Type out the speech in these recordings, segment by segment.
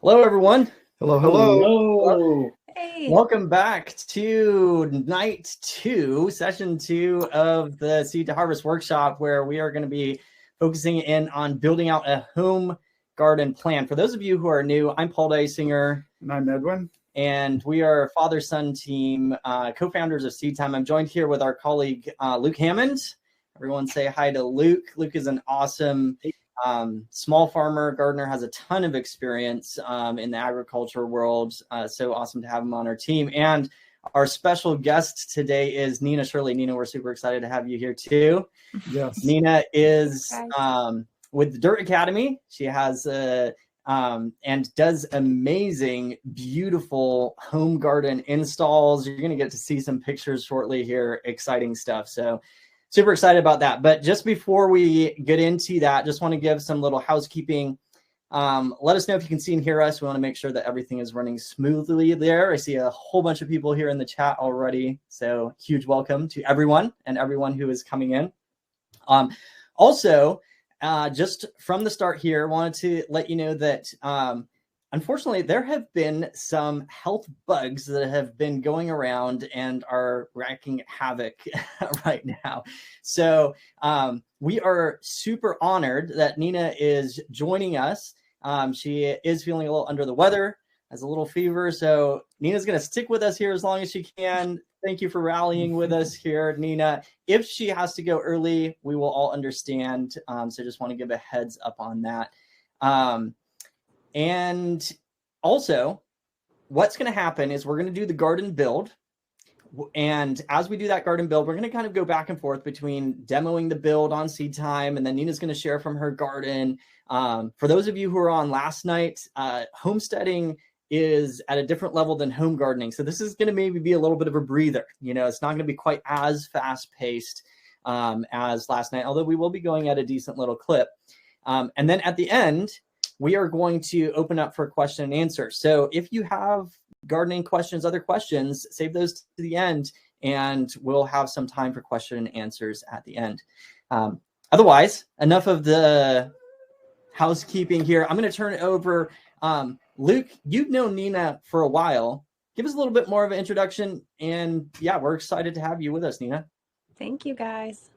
Hello, everyone. Hello, hello. Hello. Hey. Welcome back to night two, session two of the Seed to Harvest workshop, where we are going to be focusing in on building out a home garden plan. For those of you who are new, I'm Paul Dysinger. And I'm Edwin. And we are a father-son team, co-founders of Seed Time. I'm joined here with our colleague, Luke Hammond. Everyone say hi to Luke. Luke is an awesome small farmer, gardener, has a ton of experience in the agriculture world. So awesome to have him on our team. And our special guest today is Nina Shirley. Nina, we're super excited to have you here too. Yes. Nina is with the Dirt Academy. She has and does amazing, beautiful home garden installs. You're going to get to see some pictures shortly here. Exciting stuff. So super excited about that. But just before we get into that, just want to give some little housekeeping. Let us know if you can see and hear us. We want to make sure that everything is running smoothly there. I see a whole bunch of people here in the chat already. So huge welcome to everyone and everyone who is coming in. Also, just from the start here, wanted to let you know that unfortunately, there have been some health bugs that have been going around and are wreaking havoc right now. So we are super honored that Nina is joining us. She is feeling a little under the weather, has a little fever. So Nina's going to stick with us here as long as she can. Thank you for rallying with us here, Nina. If she has to go early, we will all understand. So just want to give a heads up on that. And also, what's going to happen is we're going to do the garden build. And as we do that garden build, we're going to kind of go back and forth between demoing the build on Seed Time, and then Nina's going to share from her garden. For those of you who were on last night, homesteading is at a different level than home gardening. So this is going to maybe be a little bit of a breather. You know, it's not going to be quite as fast paced as last night, although we will be going at a decent little clip. And then at the end, we are going to open up for question and answer. So if you have gardening questions, other questions, save those to the end, and we'll have some time for question and answers at the end. Otherwise, enough of the housekeeping here. I'm going to turn it over. Luke, you've known Nina for a while. Give us a little bit more of an introduction. And yeah, we're excited to have you with us, Nina. Thank you, guys.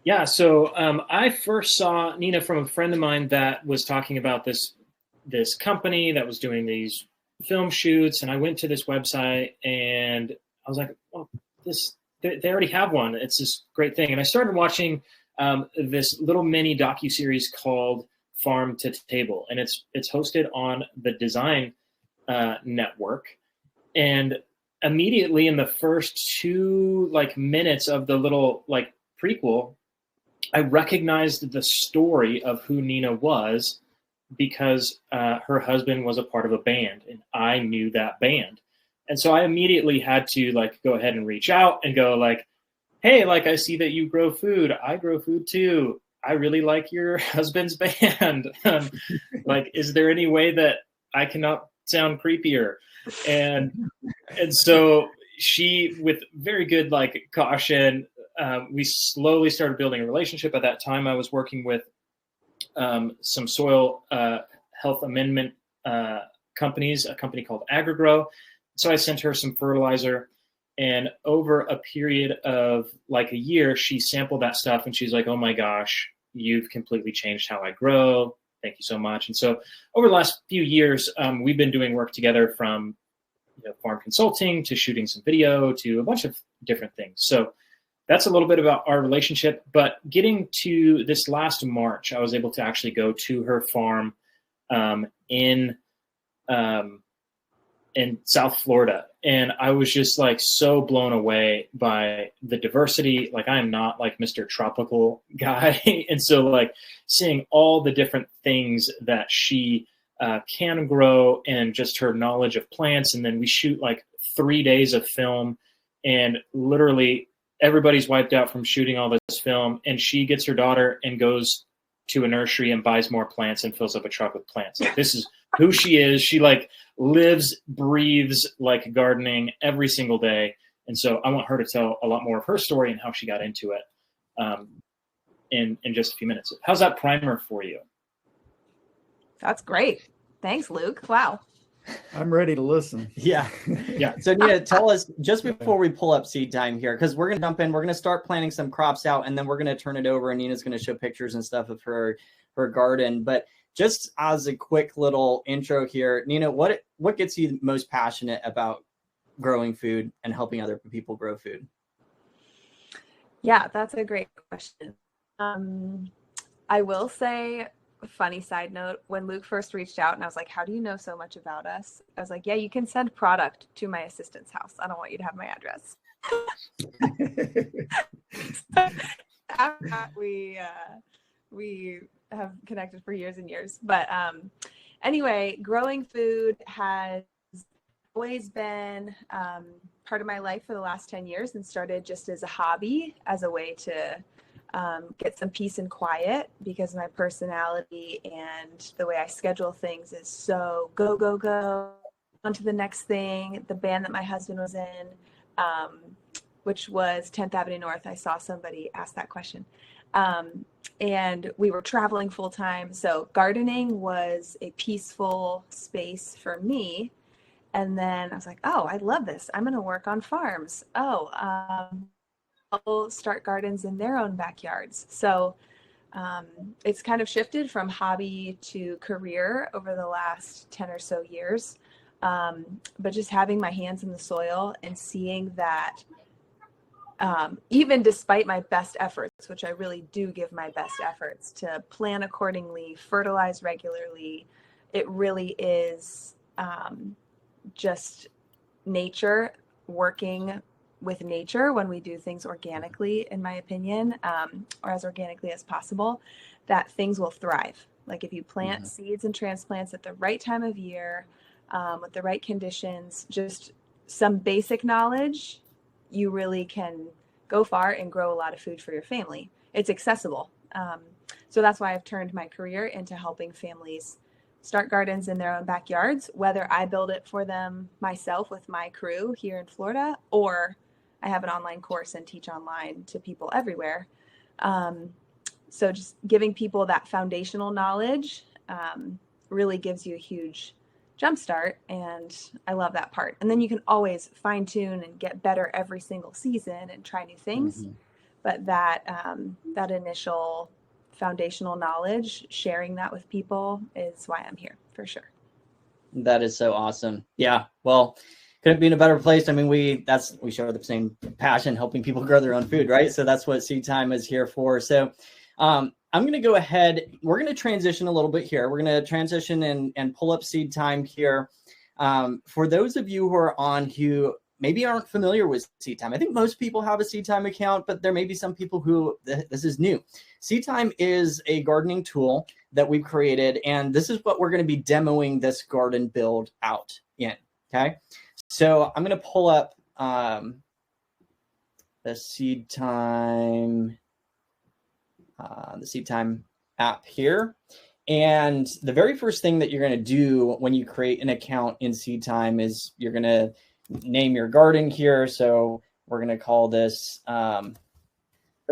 Yeah, so I first saw Nina from a friend of mine that was talking about this company that was doing these film shoots, and I went to this website and I was like, "Oh, they already have one. It's this great thing." And I started watching this little mini docuseries called Farm to Table, and it's hosted on the Design Network. And immediately in the first 2 minutes of the little prequel, I recognized the story of who Nina was because her husband was a part of a band, and I knew that band. And so I immediately had to go ahead and reach out and go hey, I see that you grow food. I grow food too. I really like your husband's band. Is there any way that I cannot sound creepier? And so she, with very good caution, we slowly started building a relationship. At that time, I was working with some soil health amendment companies, a company called AgriGrow. So I sent her some fertilizer, and over a period of a year, she sampled that stuff, and she's like, "Oh my gosh, you've completely changed how I grow. Thank you so much." And so over the last few years, we've been doing work together, from farm consulting to shooting some video to a bunch of different things. So that's a little bit about our relationship. But getting to this last March, I was able to actually go to her farm in South Florida. And I was just so blown away by the diversity. I am not Mr. Tropical guy. And so seeing all the different things that she can grow, and just her knowledge of plants. And then we shoot 3 days of film, and literally everybody's wiped out from shooting all this film, and she gets her daughter and goes to a nursery and buys more plants and fills up a truck with plants. This is who she is. She lives, breathes gardening every single day. And so I want her to tell a lot more of her story and how she got into it in just a few minutes. How's that primer for you? That's great. Thanks, Luke. Wow. I'm ready to listen. Yeah. So Nina, tell us just before we pull up seed time here, because we're going to jump in, we're going to start planting some crops out, and then we're going to turn it over, and Nina's going to show pictures and stuff of her garden. But just as a quick little intro here, Nina, what gets you most passionate about growing food and helping other people grow food? Yeah, that's a great question. I will say, funny side note, when Luke first reached out and I was like, how do you know so much about us? I was like, yeah, you can send product to my assistant's house. I don't want you to have my address. After that, we have connected for years and years. But anyway, growing food has always been part of my life for the last 10 years, and started just as a hobby, as a way to get some peace and quiet, because my personality and the way I schedule things is so go, go, go, on to the next thing. The band that my husband was in, which was 10th Avenue North, I saw somebody ask that question. And we were traveling full time. So gardening was a peaceful space for me. And then I was like, oh, I love this. I'm going to work on farms. People start gardens in their own backyards. So it's kind of shifted from hobby to career over the last 10 or so years. But just having my hands in the soil and seeing that even despite my best efforts, which I really do give my best efforts to plan accordingly, fertilize regularly, it really is just nature working with nature when we do things organically, in my opinion, or as organically as possible, that things will thrive. Like if you plant seeds and transplants at the right time of year, with the right conditions, just some basic knowledge, you really can go far and grow a lot of food for your family. It's accessible. So that's why I've turned my career into helping families start gardens in their own backyards, whether I build it for them myself with my crew here in Florida, or I have an online course and teach online to people everywhere. So just giving people that foundational knowledge really gives you a huge jumpstart, and I love that part. And then you can always fine tune and get better every single season and try new things. But that initial foundational knowledge, sharing that with people, is why I'm here for sure. That is so awesome. Yeah. Well, couldn't be in a better place. I mean, we share the same passion, helping people grow their own food, right? So that's what Seed Time is here for. So I'm going to go ahead. We're going to transition a little bit here. We're going to transition and pull up Seed Time here. For those of you who are on who maybe aren't familiar with Seed Time, I think most people have a Seed Time account, but there may be some people who this is new. Seed Time is a gardening tool that we've created, and this is what we're going to be demoing this garden build out in. Okay, so I'm going to pull up the Seed Time app here. And the very first thing that you're going to do when you create an account in Seed Time is you're going to name your garden here. So we're going to call this the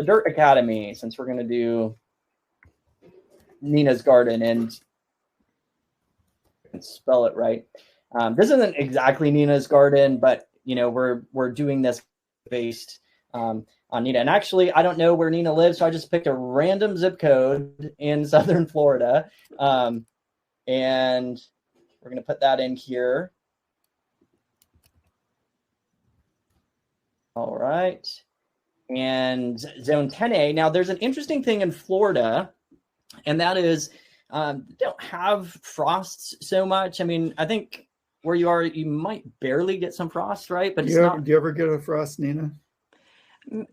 Dirt Academy, since we're going to do Nina's garden and spell it right. This isn't exactly Nina's garden, but we're doing this based on Nina. And actually, I don't know where Nina lives, so I just picked a random zip code in Southern Florida. And we're going to put that in here. All right. And zone 10A. Now, there's an interesting thing in Florida, and that is don't have frosts so much. I mean, I think where you are, you might barely get some frost, right? But do you ever get a frost, Nina?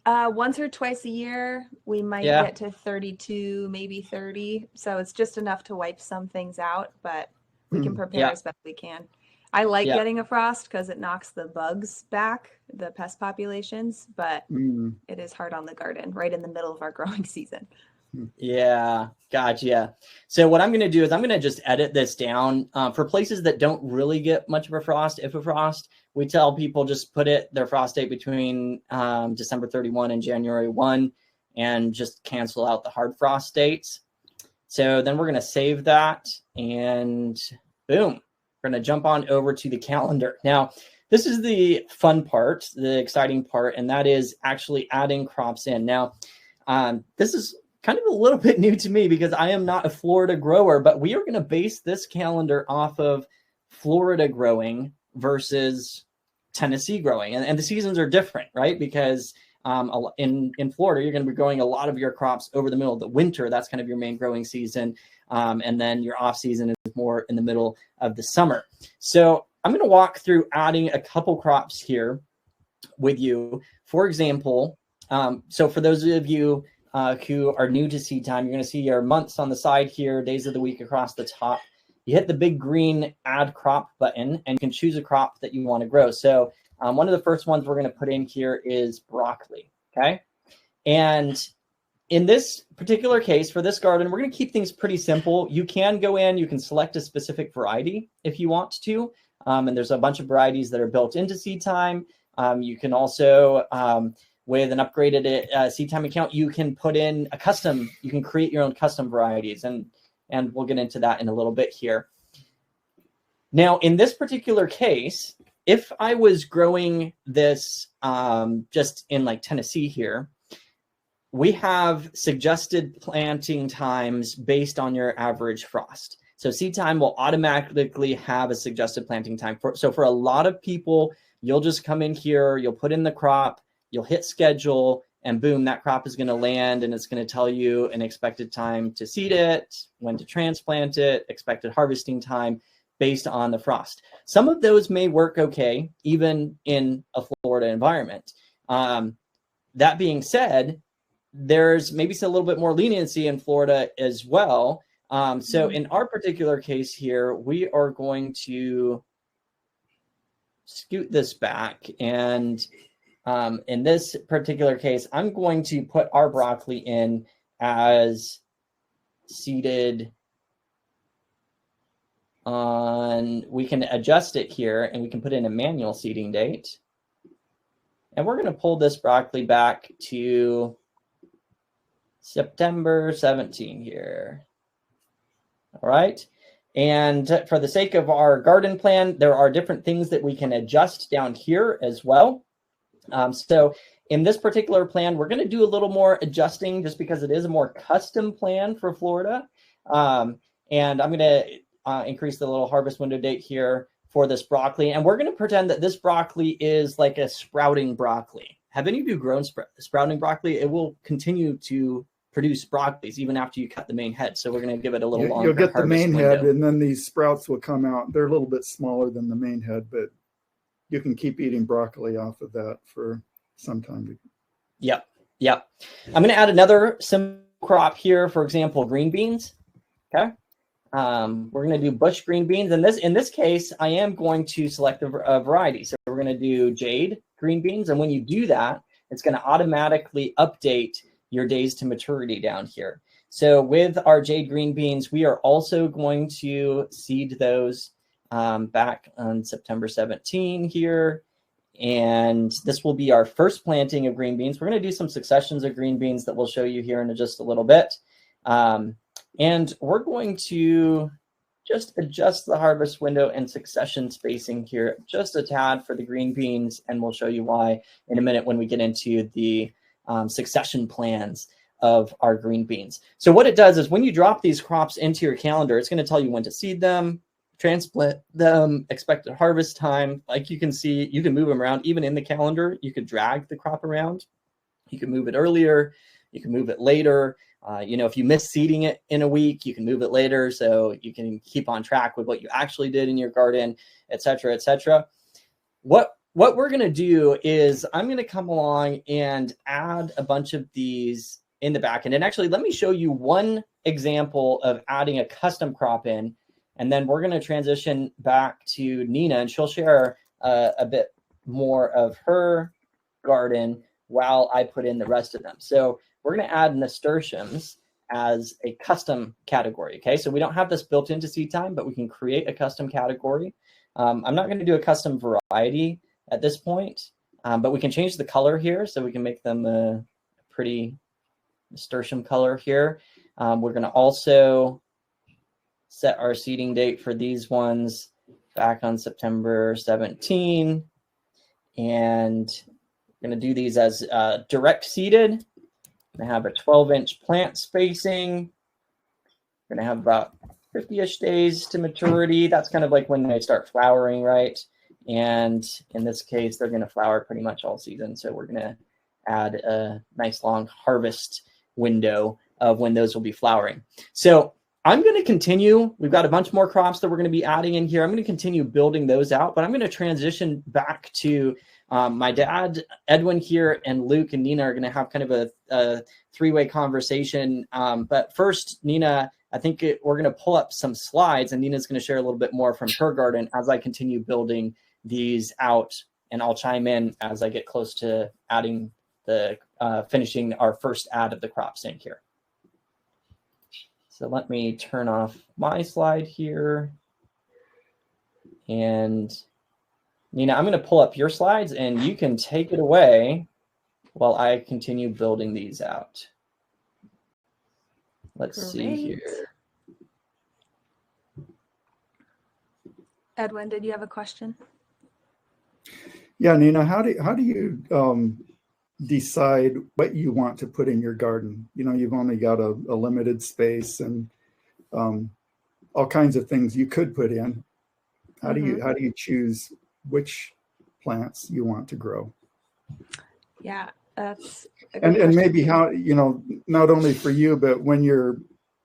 Once or twice a year, we might get to 32, maybe 30. So it's just enough to wipe some things out, but we can prepare as best we can. I like getting a frost because it knocks the bugs back, the pest populations, but it is hard on the garden right in the middle of our growing season. Yeah, gotcha. So what I'm going to do is I'm going to just edit this down for places that don't really get much of a frost. If a frost, we tell people just put their frost date between December 31 and January 1 and just cancel out the hard frost dates. So then we're going to save that, and boom, we're going to jump on over to the calendar. Now, this is the fun part, the exciting part, and that is actually adding crops in. Now, this is kind of a little bit new to me because I am not a Florida grower, but we are going to base this calendar off of Florida growing versus Tennessee growing. And the seasons are different, right? Because in Florida, you're going to be growing a lot of your crops over the middle of the winter. That's kind of your main growing season. And then your off season is more in the middle of the summer. So I'm going to walk through adding a couple crops here with you. For example, so for those of you who are new to seed time, you're going to see your months on the side here, days of the week across the top. You hit the big green add crop button and you can choose a crop that you want to grow. So one of the first ones we're going to put in here is broccoli. Okay. And in this particular case, for this garden, we're going to keep things pretty simple. You can go in, you can select a specific variety if you want to. And there's a bunch of varieties that are built into seed time. You can also, with an upgraded seed time account, you can put in a custom, you can create your own custom varieties. And we'll get into that in a little bit here. Now, in this particular case, if I was growing this just in like Tennessee here, we have suggested planting times based on your average frost. So seed time will automatically have a suggested planting time. So for a lot of people, you'll just come in here, you'll put in the crop, you'll hit schedule, and boom, that crop is going to land and it's going to tell you an expected time to seed it, when to transplant it, expected harvesting time based on the frost. Some of those may work okay, even in a Florida environment. That being said, there's maybe a little bit more leniency in Florida as well. So in our particular case here, we are going to scoot this back, and in this particular case, I'm going to put our broccoli in as seeded on, we can adjust it here and we can put in a manual seeding date. And we're going to pull this broccoli back to September 17 here. All right. And for the sake of our garden plan, there are different things that we can adjust down here as well. So in this particular plan, we're going to do a little more adjusting just because it is a more custom plan for Florida. And I'm going to increase the little harvest window date here for this broccoli. And we're going to pretend that this broccoli is like a sprouting broccoli. Have any of you grown sprouting broccoli? It will continue to produce broccolis even after you cut the main head. So we're going to give it a little longer. You'll get the main window. head, and then these sprouts will come out. They're a little bit smaller than the main head, but you can keep eating broccoli off of that for some time. Yep. I'm going to add another simple crop here. For example, green beans. Okay. We're going to do bush green beans. And in this case, I am going to select a variety. So we're going to do jade green beans. And when you do that, it's going to automatically update your days to maturity down here. So with our jade green beans, we are also going to seed those back on September 17 here. And this will be our first planting of green beans. We're going to do some successions of green beans that we'll show you here in just a little bit. And we're going to just adjust the harvest window and succession spacing here just a tad for the green beans. And we'll show you why in a minute when we get into the succession plans of our green beans. So what it does is when you drop these crops into your calendar, it's going to tell you when to seed them, transplant them, expected harvest time. Like you can see, you can move them around even in the calendar. You could drag the crop around. You can move it earlier. You can move it later. If you miss seeding it in a week, you can move it later. So you can keep on track with what you actually did in your garden, et cetera, et cetera. What we're going to do is I'm going to come along and add a bunch of these in the back end. And actually, let me show you one example of adding a custom crop in. And then we're going to transition back to Nina, and she'll share a bit more of her garden while I put in the rest of them. So we're going to add nasturtiums as a custom category. Okay, so we don't have this built into seed time, but we can create a custom category. I'm not going to do a custom variety at this point, but we can change the color here. So we can make them a pretty nasturtium color here. We're going to also set our seeding date for these ones back on September 17. And we're going to do these as direct seeded. Going to have a 12-inch plant spacing. We're going to have about 50-ish days to maturity. That's kind of like when they start flowering, right? And in this case, they're going to flower pretty much all season. So we're going to add a nice long harvest window of when those will be flowering. So I'm going to continue. We've got a bunch more crops that we're going to be adding in here. I'm going to continue building those out, but I'm going to transition back to my dad, Edwin here, and Luke and Nina are going to have kind of a three-way conversation. But first, Nina, I think we're going to pull up some slides, and Nina's going to share a little bit more from her garden as I continue building these out, and I'll chime in as I get close to adding the finishing our first add of the crops in here. So let me turn off my slide here. And Nina, I'm going to pull up your slides and you can take it away while I continue building these out. Let's see here. Edwin, did you have a question? Yeah, Nina, how do you decide what you want to put in your garden? You know, you've only got a limited space and all kinds of things you could put in. How do you choose which plants you want to grow? Yeah, that's a good and question. maybe how, you know, not only for you, but when you're,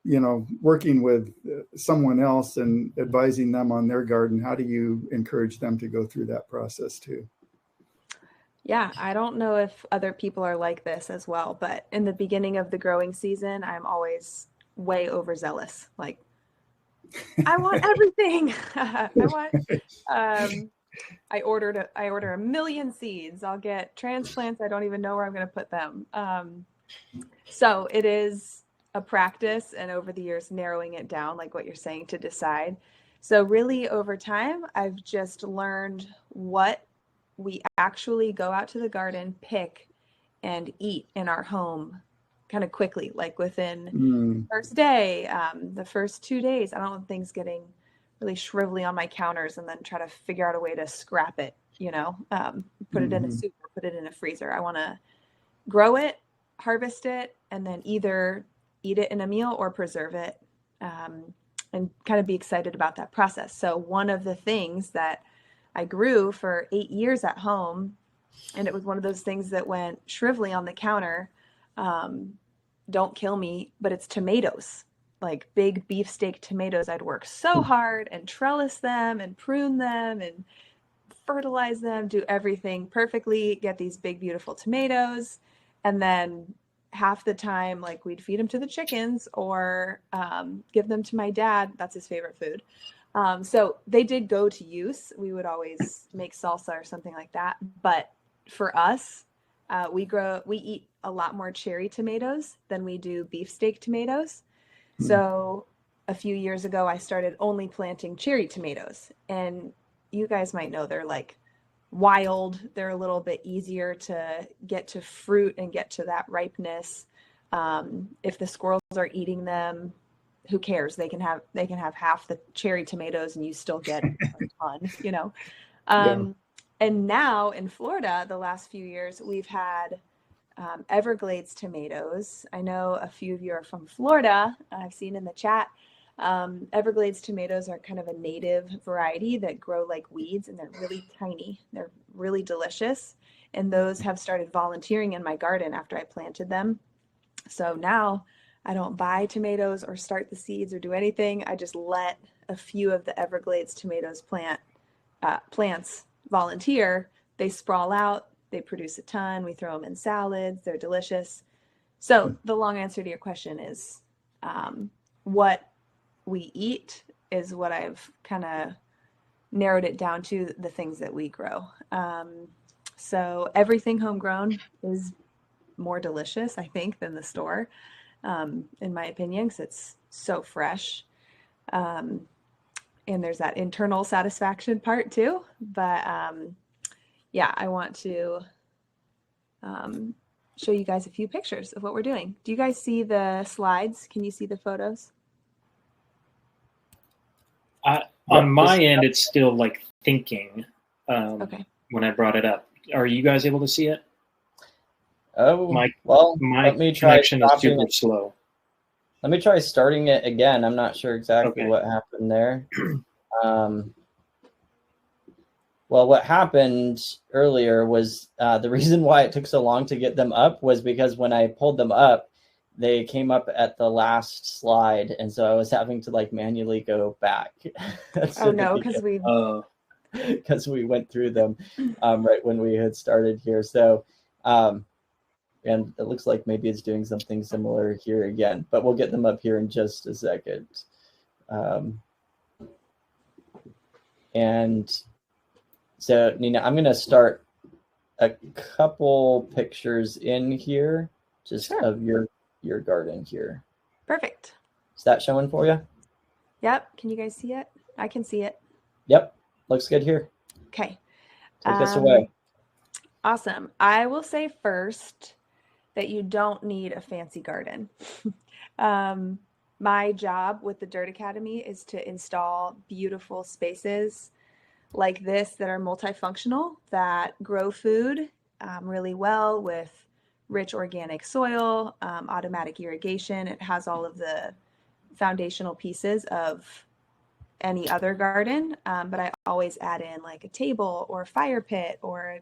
you know, working with someone else and advising them on their garden, how do you encourage them to go through that process too? Yeah, I don't know if other people are like this as well, but in the beginning of the growing season, I'm always way overzealous. Like, I want everything. I order a million seeds. I'll get transplants. I don't even know where I'm going to put them. So it is a practice, and over the years, narrowing it down, like what you're saying, to decide. So really over time, I've just learned what we actually go out to the garden, pick, and eat in our home kind of quickly, like within the first day, the first 2 days. I don't want things getting really shrivelly on my counters and then try to figure out a way to scrap it, you know, put it in a soup or put it in a freezer. I want to grow it, harvest it, and then either eat it in a meal or preserve it, and kind of be excited about that process. So one of the things that I grew for 8 years at home, and it was one of those things that went shrivelly on the counter. Don't kill me, but it's tomatoes, like big beefsteak tomatoes. I'd work so hard and trellis them and prune them and fertilize them, do everything perfectly, get these big, beautiful tomatoes. And then half the time, like, we'd feed them to the chickens or give them to my dad. That's his favorite food. So they did go to use. We would always make salsa or something like that. But for us, we eat a lot more cherry tomatoes than we do beefsteak tomatoes. So a few years ago, I started only planting cherry tomatoes. And you guys might know they're like wild. They're a little bit easier to get to fruit and get to that ripeness. If the squirrels are eating them, who cares? They can have half the cherry tomatoes and you still get a ton, you know? And now in Florida, the last few years, we've had Everglades tomatoes. I know a few of you are from Florida. I've seen in the chat. Everglades tomatoes are kind of a native variety that grow like weeds, and they're really tiny. They're really delicious. And those have started volunteering in my garden after I planted them. So now I don't buy tomatoes or start the seeds or do anything. I just let a few of the Everglades tomatoes plants volunteer. They sprawl out, they produce a ton. We throw them in salads. They're delicious. So the long answer to your question is what we eat is what I've kind of narrowed it down to, the things that we grow. So everything homegrown is more delicious, I think, than the store, in my opinion, because it's so fresh. And there's that internal satisfaction part too. But yeah, I want to show you guys a few pictures of what we're doing. Do you guys see the slides? Can you see the photos? On my end, it's still like thinking Okay. when I brought it up. Are you guys able to see it? Oh, My let me try connection is stopping super it. slow. Let me try starting it again. I'm not sure exactly Okay. what happened there. Well, what happened earlier was the reason why it took so long to get them up was because when I pulled them up, they came up at the last slide, and so I was having to like manually go back. Oh no, because we went through them right when we had started here. So, and it looks like maybe it's doing something similar here again, but we'll get them up here in just a second. And so, Nina, I'm going to start a couple pictures in here just of your garden here. Perfect. Is that showing for you? Yep. Can you guys see it? I can see it. Yep. Looks good here. Okay. Take us away. Awesome. I will say first that you don't need a fancy garden. My job with the Dirt Academy is to install beautiful spaces like this that are multifunctional, that grow food really well with rich organic soil, automatic irrigation. It has all of the foundational pieces of any other garden, but I always add in like a table or a fire pit or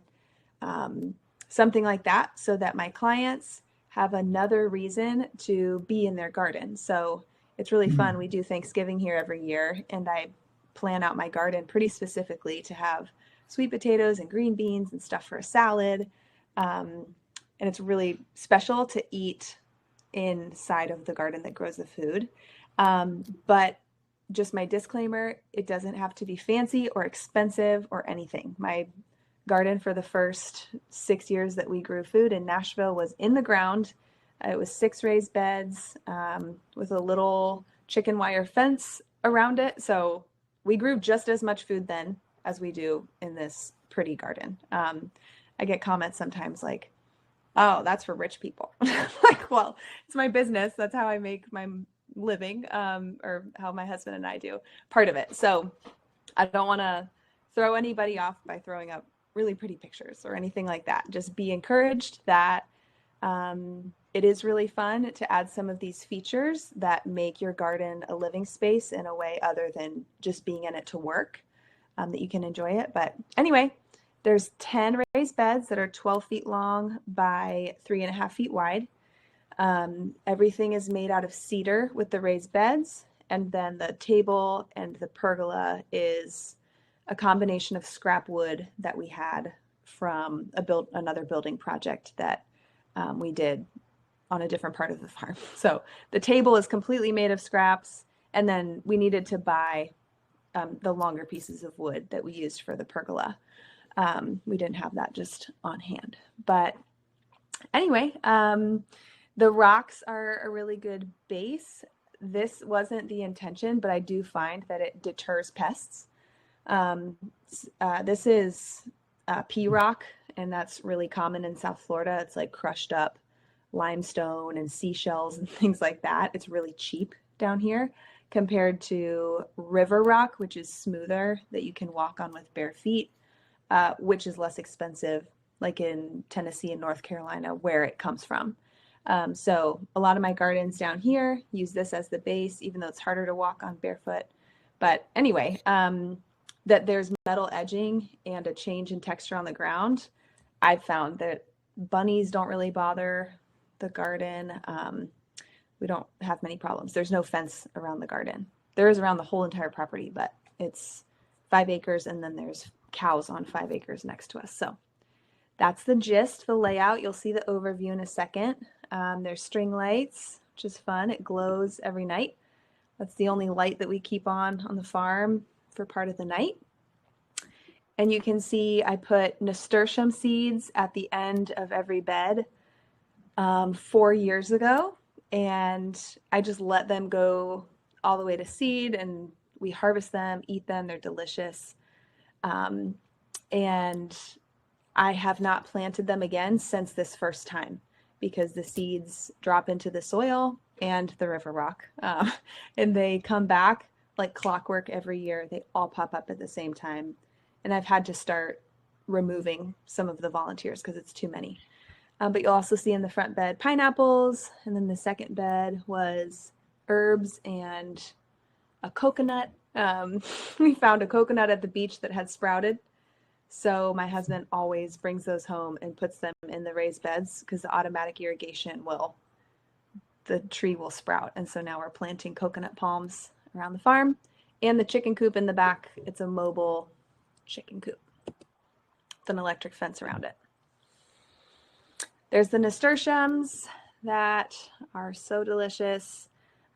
something like that so that my clients have another reason to be in their garden. So it's really fun. We do Thanksgiving here every year, and I plan out my garden pretty specifically to have sweet potatoes and green beans and stuff for a salad. And it's really special to eat inside of the garden that grows the food. But just my disclaimer, it doesn't have to be fancy or expensive or anything. My garden for the first 6 years that we grew food in Nashville was in the ground. It was 6 raised beds with a little chicken wire fence around it. So we grew just as much food then as we do in this pretty garden. I get comments sometimes like, oh, that's for rich people. Like, well, it's my business. That's how I make my living, or how my husband and I do part of it. So I don't want to throw anybody off by throwing up really pretty pictures or anything like that. Just be encouraged that it is really fun to add some of these features that make your garden a living space in a way other than just being in it to work, that you can enjoy it. But anyway, there's 10 raised beds that are 12 feet long by 3.5 feet wide. Everything is made out of cedar with the raised beds, and then the table and the pergola is a combination of scrap wood that we had from another building project that we did on a different part of the farm. So the table is completely made of scraps, and then we needed to buy the longer pieces of wood that we used for the pergola. We didn't have that just on hand. But anyway, the rocks are a really good base. This wasn't the intention, but I do find that it deters pests. This is pea rock, and that's really common in South Florida. It's like crushed up limestone and seashells and things like that. It's really cheap down here compared to river rock, which is smoother that you can walk on with bare feet, which is less expensive, like in Tennessee and North Carolina, where it comes from. So a lot of my gardens down here use this as the base, even though it's harder to walk on barefoot. But anyway, that there's metal edging and a change in texture on the ground. I've found that bunnies don't really bother the garden. We don't have many problems. There's no fence around the garden. There is around the whole entire property, but it's 5 acres, and then there's cows on 5 acres next to us. So that's the gist, the layout. You'll see the overview in a second. There's string lights, which is fun. It glows every night. That's the only light that we keep on the farm for part of the night. And you can see I put nasturtium seeds at the end of every bed 4 years ago, and I just let them go all the way to seed, and we harvest them, eat them. They're delicious. And I have not planted them again since this first time because the seeds drop into the soil and the river rock, and they come back like clockwork every year. They all pop up at the same time. And I've had to start removing some of the volunteers because it's too many. But you'll also see in the front bed pineapples, and then the second bed was herbs and a coconut. We found a coconut at the beach that had sprouted. So my husband always brings those home and puts them in the raised beds because the automatic irrigation the tree will sprout. And so now we're planting coconut palms around the farm. And the chicken coop in the back, it's a mobile chicken coop with an electric fence around it. There's the nasturtiums that are so delicious.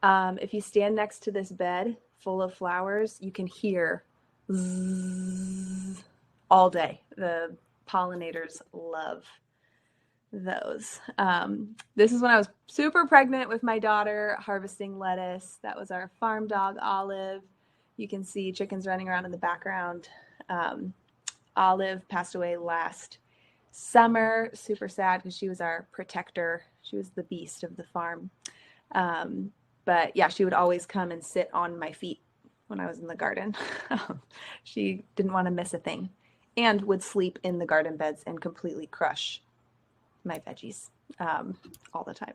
If you stand next to this bed full of flowers, you can hear zzz all day. The pollinators love those. This is when I was super pregnant with my daughter harvesting lettuce. That was our farm dog, Olive. You can see chickens running around in the background. Olive passed away last summer. Super sad because she was our protector. She was the beast of the farm. But yeah, she would always come and sit on my feet when I was in the garden. She didn't want to miss a thing, and would sleep in the garden beds and completely crush my veggies all the time.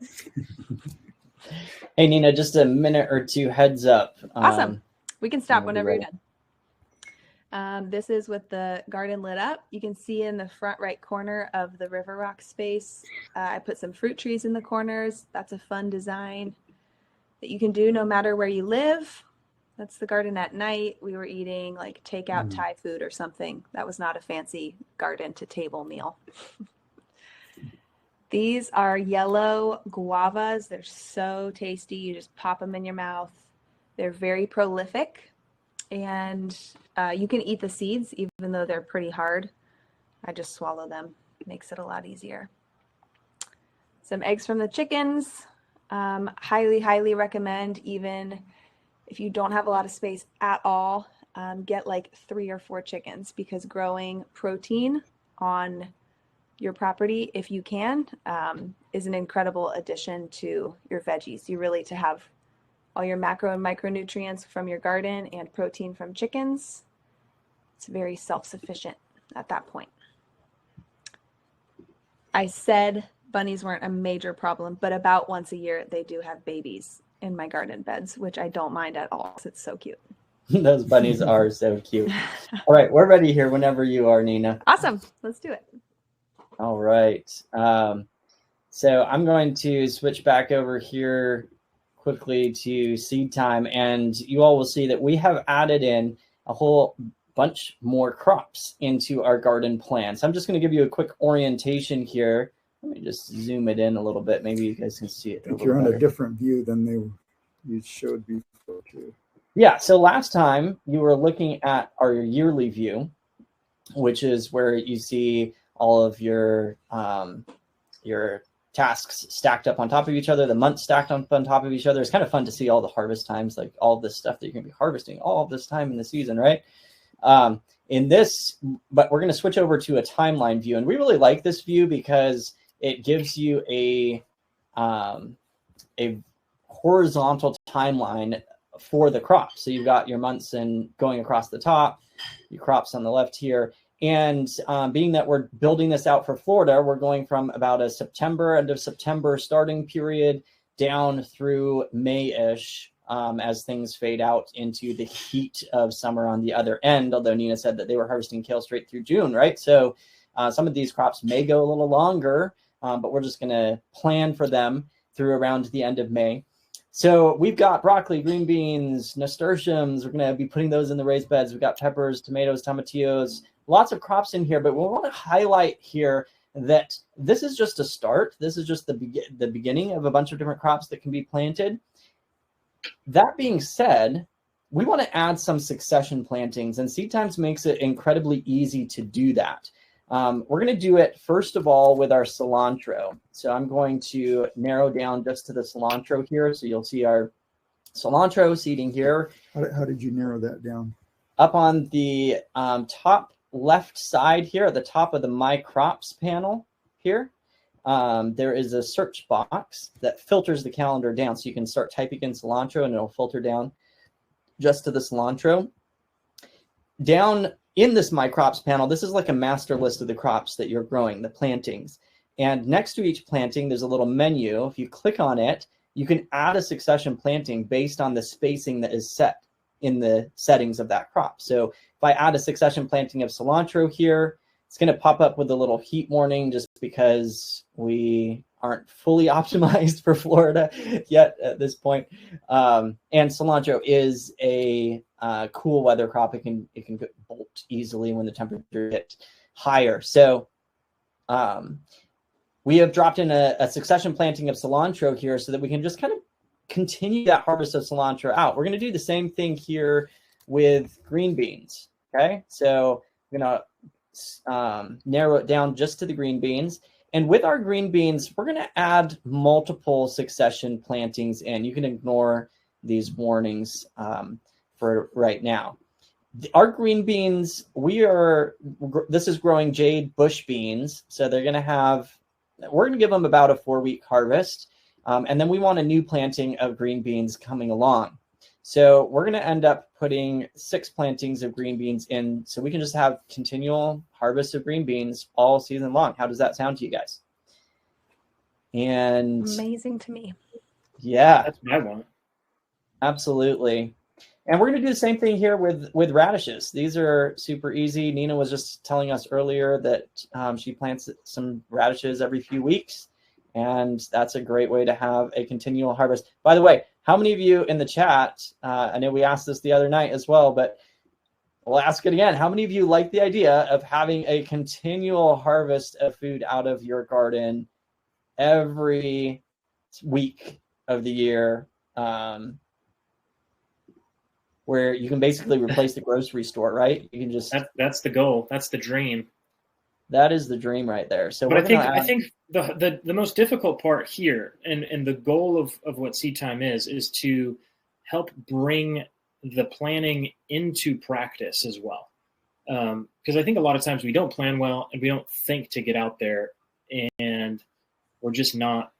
Hey, Nina, just a minute or two heads up. Awesome. We can stop whenever ready. you're done. This is with the garden lit up. You can see in the front right corner of the River Rock space, I put some fruit trees in the corners. That's a fun design that you can do no matter where you live. That's the garden at night. We were eating like takeout Thai food or something. That was not a fancy garden to table meal. These are yellow guavas. They're so tasty. You just pop them in your mouth. They're very prolific, and you can eat the seeds even though they're pretty hard. I just swallow them. It makes it a lot easier. Some eggs from the chickens. Highly, highly recommend, even if you don't have a lot of space at all, get like 3 or 4 chickens, because growing protein on your property, if you can, is an incredible addition to your veggies. You really to have all your macro and micronutrients from your garden and protein from chickens. It's very self-sufficient at that point. I said bunnies weren't a major problem, but about once a year they do have babies in my garden beds, which I don't mind at all. It's so cute. Those bunnies are so cute. All right, we're ready here whenever you are, Nina. Awesome. Let's do it. All right. So I'm going to switch back over here quickly to seed time, and you all will see that we have added in a whole bunch more crops into our garden plan. So I'm just going to give you a quick orientation here. Let me just zoom it in a little bit. Maybe you guys can see it. If you're on a different view than you showed before too. Yeah. So last time you were looking at our yearly view, which is where you see all of your tasks stacked up on top of each other, the months stacked up on top of each other. It's kind of fun to see all the harvest times, like all this stuff that you're going to be harvesting all of this time in the season, right? But we're going to switch over to a timeline view, and we really like this view because it gives you a horizontal timeline for the crops. So you've got your months and going across the top, your crops on the left here. And being that we're building this out for Florida, we're going from about a end of September starting period down through May-ish as things fade out into the heat of summer on the other end. Although Nina said that they were harvesting kale straight through June, right? So some of these crops may go a little longer, but we're just going to plan for them through around the end of May. So we've got broccoli, green beans, nasturtiums. We're going to be putting those in the raised beds. We've got peppers, tomatoes, tomatillos, lots of crops in here. But we want to highlight here that this is just a start. This is just the beginning of a bunch of different crops that can be planted. That being said, we want to add some succession plantings, and Seed Times makes it incredibly easy to do that. We're going to do it, first of all, with our cilantro. So I'm going to narrow down just to the cilantro here. So you'll see our cilantro seeding here. How did you narrow that down? Up on the top left side here, at the top of the My Crops panel here, there is a search box that filters the calendar down. So you can start typing in cilantro and it'll filter down. just to the cilantro. Down in this My Crops panel, this is like a master list of the crops that you're growing, the plantings. And next to each planting, there's a little menu. If you click on it, you can add a succession planting based on the spacing that is set in the settings of that crop. So if I add a succession planting of cilantro here, it's going to pop up with a little heat warning just because we aren't fully optimized for Florida yet at this point. And cilantro is a cool weather crop. It can bolt easily when the temperature gets higher. So we have dropped in a succession planting of cilantro here so that we can just kind of continue that harvest of cilantro out. We're going to do the same thing here with green beans. Okay, so I'm going to narrow it down just to the green beans. And with our green beans, we're going to add multiple succession plantings in. You can ignore these warnings for right now. Our green beans, this is growing jade bush beans. So we're going to give them about a 4-week harvest. And then we want a new planting of green beans coming along. So we're going to end up putting 6 plantings of green beans in so we can just have continual harvest of green beans all season long. How does that sound to you guys? And amazing to me. Yeah. That's what I want. Absolutely. And we're going to do the same thing here with radishes. These are super easy. Nina was just telling us earlier that she plants some radishes every few weeks. And that's a great way to have a continual harvest. By the way, how many of you in the chat, I know we asked this the other night as well, but we'll ask it again. How many of you like the idea of having a continual harvest of food out of your garden every week of the year, where you can basically replace the grocery store, right? You can just... That's the goal. That's the dream. That is the dream right there. So, but I think the most difficult part here, and the goal of what Seed Time is to help bring the planning into practice as well. Because I think a lot of times we don't plan well and we don't think to get out there, and we're just not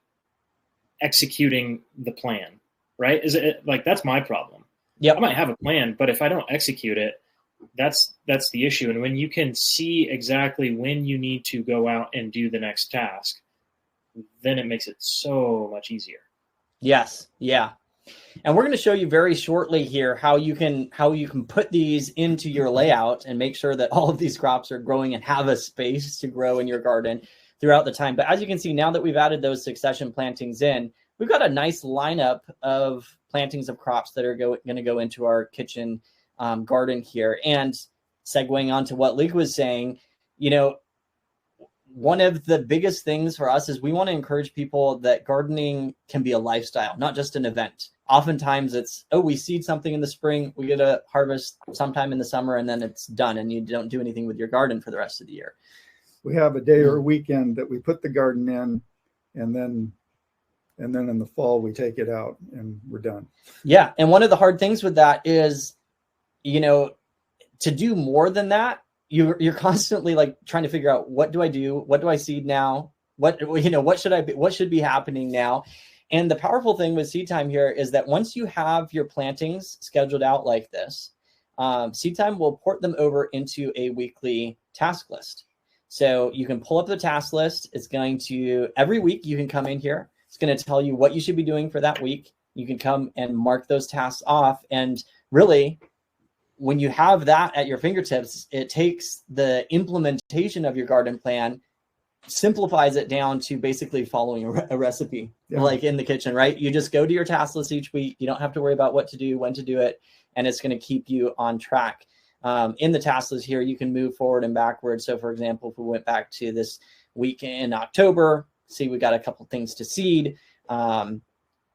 executing the plan, right? Is it like that's my problem? Yeah, I might have a plan, but if I don't execute it, that's the issue. And when you can see exactly when you need to go out and do the next task, then it makes it so much easier. Yes. Yeah. And we're going to show you very shortly here how you can put these into your layout and make sure that all of these crops are growing and have a space to grow in your garden throughout the time. But as you can see, now that we've added those succession plantings in, we've got a nice lineup of plantings of crops that are going to go into our kitchen garden here. And segueing on to what Luke was saying, one of the biggest things for us is we want to encourage people that gardening can be a lifestyle, not just an event. Oftentimes it's, we seed something in the spring, we get a harvest sometime in the summer, and then it's done, and you don't do anything with your garden for the rest of the year. We have a day or a weekend that we put the garden in, and then in the fall we take it out and we're done. Yeah. And one of the hard things with that is, to do more than that, you're constantly like trying to figure out, what do I do? What do I seed now? What should be happening now? And the powerful thing with Seed Time here is that once you have your plantings scheduled out like this, Seed Time will port them over into a weekly task list. So you can pull up the task list. It's going to, every week you can come in here. It's going to tell you what you should be doing for that week. You can come and mark those tasks off. And really, when you have that at your fingertips, it takes the implementation of your garden plan, simplifies it down to basically following a recipe, like in the kitchen, right? You just go to your task list each week. You don't have to worry about what to do, when to do it, and it's going to keep you on track. In the task list here, you can move forward and backward. So for example, if we went back to this week in October, see, we got a couple things to seed.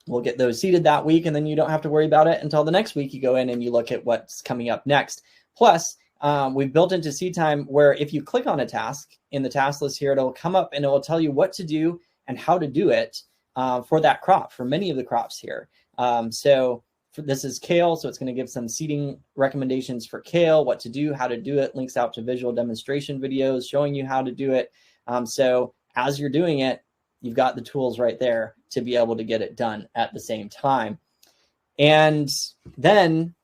We'll get those seeded that week, and then you don't have to worry about it until the next week. You go in and you look at what's coming up next. Plus, we've built into Seed Time where if you click on a task in the task list here, it'll come up and it will tell you what to do and how to do it for that crop, for many of the crops here. This is kale, so it's going to give some seeding recommendations for kale, what to do, how to do it, links out to visual demonstration videos showing you how to do it. So as you're doing it, you've got the tools right there to be able to get it done at the same time. And then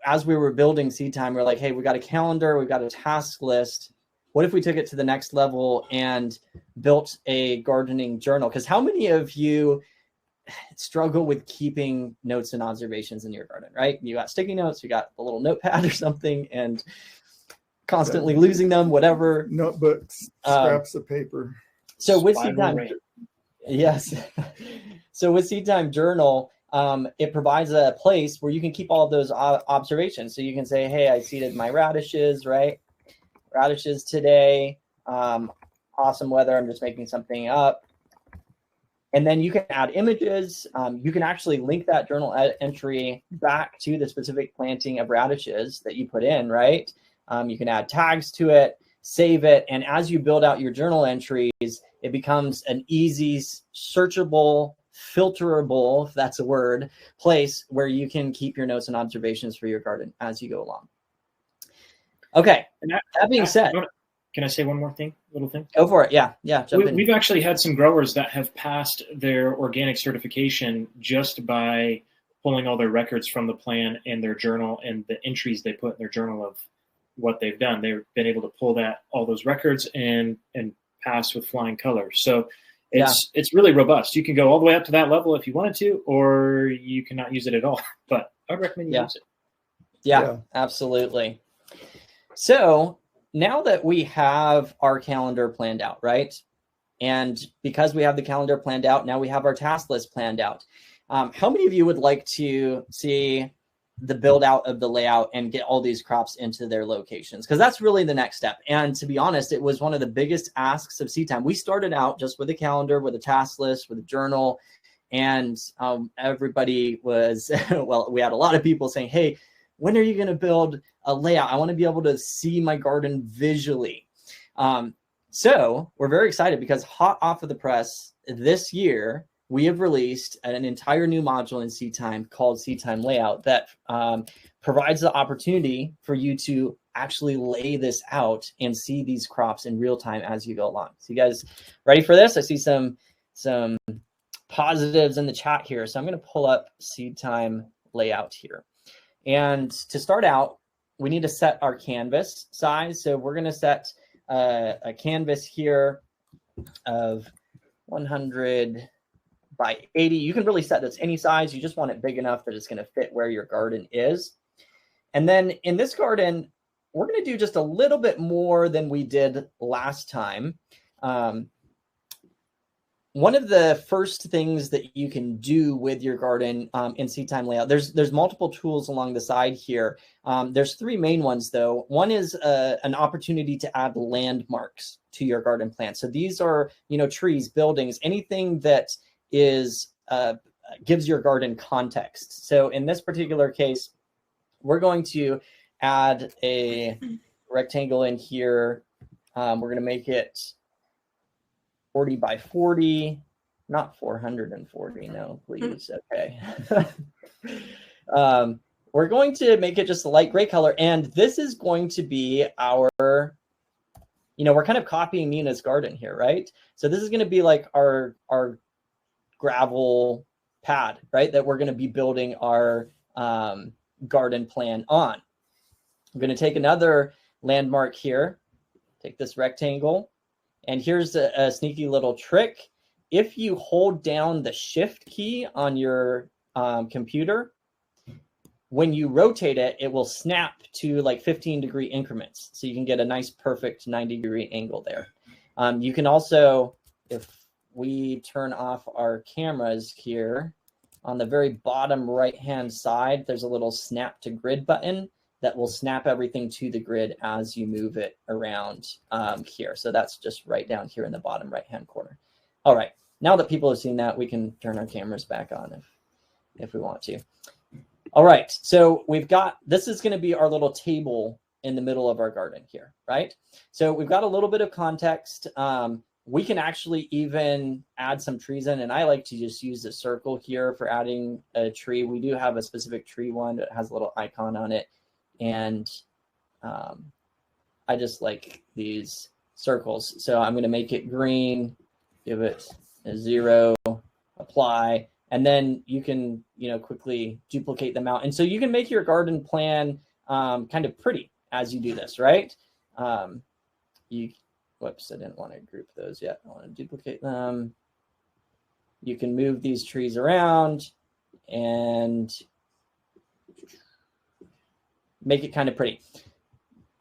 as we were building Seed Time, we're like, hey, we got a calendar, we've got a task list. What if we took it to the next level and built a gardening journal? Because how many of you struggle with keeping notes and observations in your garden, right? You got sticky notes, you got a little notepad or something, and constantly losing them, whatever. Notebooks, scraps of paper. So with Seed Time, yes. So with Seed Time Journal, it provides a place where you can keep all of those observations. So you can say, hey, I seeded my radishes, right? Radishes today. Awesome weather. I'm just making something up. And then you can add images. You can actually link that journal entry back to the specific planting of radishes that you put in, right? You can add tags to it, save it. And as you build out your journal entries, it becomes an easy, searchable, filterable, if that's a word, place where you can keep your notes and observations for your garden as you go along. Okay, that being said. Can I say one more little thing? Go for it. Yeah. Jump in. We've actually had some growers that have passed their organic certification just by pulling all their records from the plan and their journal and the entries they put in their journal of what they've done. They've been able to pull all those records and pass with flying colors. So it's really robust. You can go all the way up to that level if you wanted to, or you cannot use it at all. But I would recommend you use it. Yeah, absolutely. So now that we have our calendar planned out, right? And because we have the calendar planned out, now we have our task list planned out. How many of you would like to see the build out of the layout and get all these crops into their locations? Because that's really the next step. And to be honest, it was one of the biggest asks of Seed Time. We started out just with a calendar, with a task list, with a journal, and everybody was, well, we had a lot of people saying, hey, when are you going to build a layout? I want to be able to see my garden visually. So we're very excited because hot off of the press this year, we have released an entire new module in Seed Time called Seed Time Layout that provides the opportunity for you to actually lay this out and see these crops in real time as you go along. So you guys ready for this? I see some positives in the chat here. So I'm going to pull up Seed Time Layout here. And to start out, we need to set our canvas size. So we're going to set a canvas here of 100 by 80. You can really set this any size. You just want it big enough that it's going to fit where your garden is. And then in this garden, we're going to do just a little bit more than we did last time. One of the first things that you can do with your garden in Seed Time Layout, there's multiple tools along the side here. There's three main ones, though. One is an opportunity to add landmarks to your garden plan. So these are, trees, buildings, anything that is gives your garden context. So in this particular case, we're going to add a rectangle in here. We're going to make it 40 by 40, not 440. No, please. Okay. We're going to make it just a light gray color. And this is going to be our, we're kind of copying Nina's garden here, right? So this is going to be like our gravel pad, right? That we're going to be building our garden plan on. I'm going to take another landmark here, take this rectangle. And here's a sneaky little trick. If you hold down the shift key on your computer, when you rotate it, it will snap to like 15-degree increments. So you can get a nice, perfect 90-degree angle there. You can also, if we turn off our cameras here, on the very bottom right-hand side, there's a little snap to grid button that will snap everything to the grid as you move it around here. So that's just right down here in the bottom right-hand corner. All right, now that people have seen that, we can turn our cameras back on if we want to. All right, so we've got, this is gonna be our little table in the middle of our garden here, right? So we've got a little bit of context. We can actually even add some trees in, and I like to just use the circle here for adding a tree. We do have a specific tree one that has a little icon on it. And I just like these circles. So I'm going to make it green, give it a 0, apply. And then you can, quickly duplicate them out. And so you can make your garden plan kind of pretty as you do this, right? Whoops, I didn't want to group those yet. I want to duplicate them. You can move these trees around and make it kind of pretty.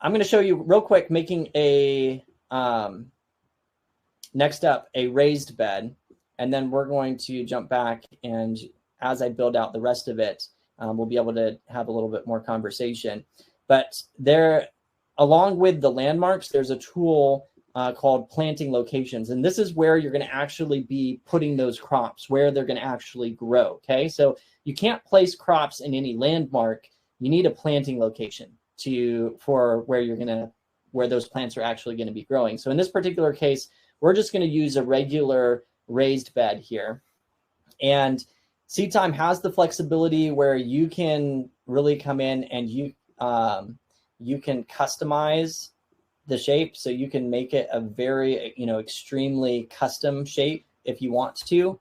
I'm going to show you real quick making a, next up, a raised bed. And then we're going to jump back, and as I build out the rest of it, we'll be able to have a little bit more conversation. But there, along with the landmarks, there's a tool called planting locations. And this is where you're going to actually be putting those crops, where they're going to actually grow, okay? So you can't place crops in any landmark. You need a planting location for where those plants are actually going to be growing. So in this particular case, we're just going to use a regular raised bed here. And Seed Time has the flexibility where you can really come in and you can customize the shape. So you can make it a very, extremely custom shape if you want to.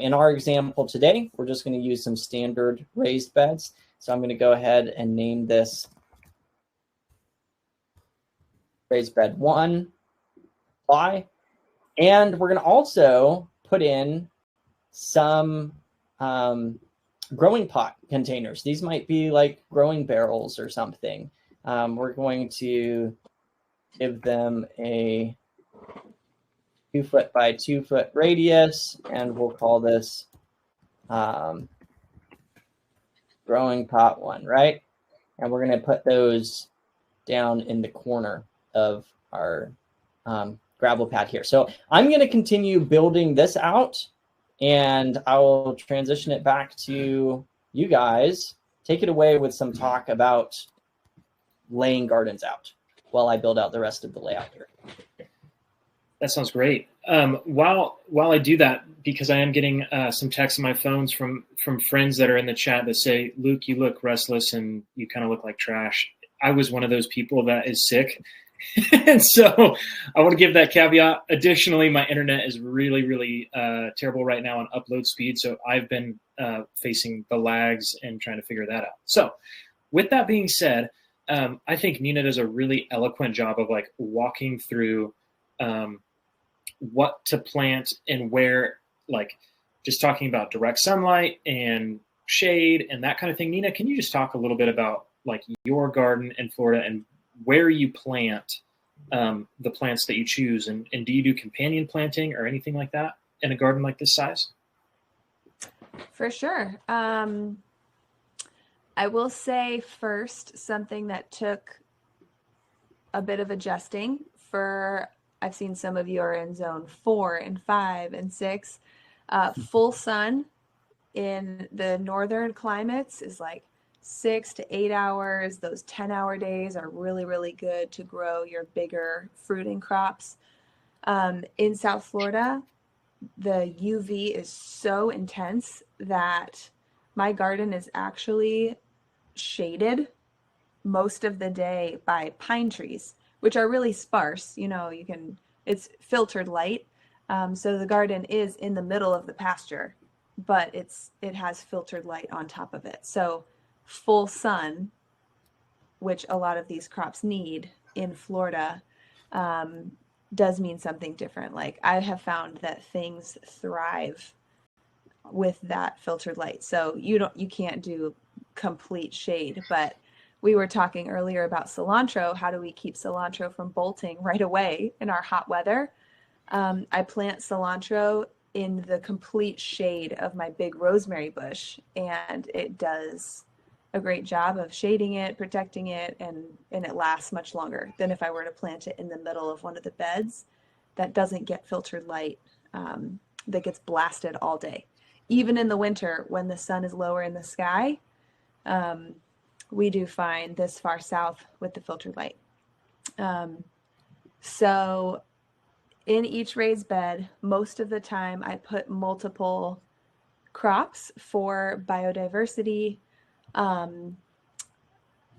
In our example today, we're just going to use some standard raised beds. So I'm going to go ahead and name this raised bed 1, apply. And we're going to also put in some growing pot containers. These might be like growing barrels or something. We're going to give them a 2 foot by 2 foot radius, and we'll call this growing pot 1, right? And we're going to put those down in the corner of our gravel pad here. So I'm going to continue building this out, and I will transition it back to you guys. Take it away with some talk about laying gardens out while I build out the rest of the layout here. That sounds great. While I do that, because I am getting some texts on my phones from friends that are in the chat that say, Luke, you look restless and you kind of look like trash. I was one of those people that is sick. And so I want to give that caveat. Additionally, my internet is really, really terrible right now on upload speed. So I've been facing the lags and trying to figure that out. So with that being said, I think Nina does a really eloquent job of like walking through what to plant and where, like just talking about direct sunlight and shade and that kind of thing. Nina, can you just talk a little bit about like your garden in Florida and where you plant the plants that you choose, and do you do companion planting or anything like that in a garden like this size? For sure. I will say first, something that took a bit of adjusting for, I've seen some of you are in zone 4 and 5 and 6. Full sun in the northern climates is like 6 to 8 hours. Those 10-hour days are really, really good to grow your bigger fruiting crops. In South Florida, the UV is so intense that my garden is actually shaded most of the day by pine trees, which are really sparse. It's filtered light. So the garden is in the middle of the pasture, but it has filtered light on top of it. So full sun, which a lot of these crops need in Florida, does mean something different. Like I have found that things thrive with that filtered light. So you can't do complete shade, but we were talking earlier about cilantro. How do we keep cilantro from bolting right away in our hot weather? I plant cilantro in the complete shade of my big rosemary bush, and it does a great job of shading it, protecting it, and it lasts much longer than if I were to plant it in the middle of one of the beds that doesn't get filtered light, that gets blasted all day. Even in the winter when the sun is lower in the sky, we do fine this far south with the filtered light. So in each raised bed, most of the time I put multiple crops for biodiversity.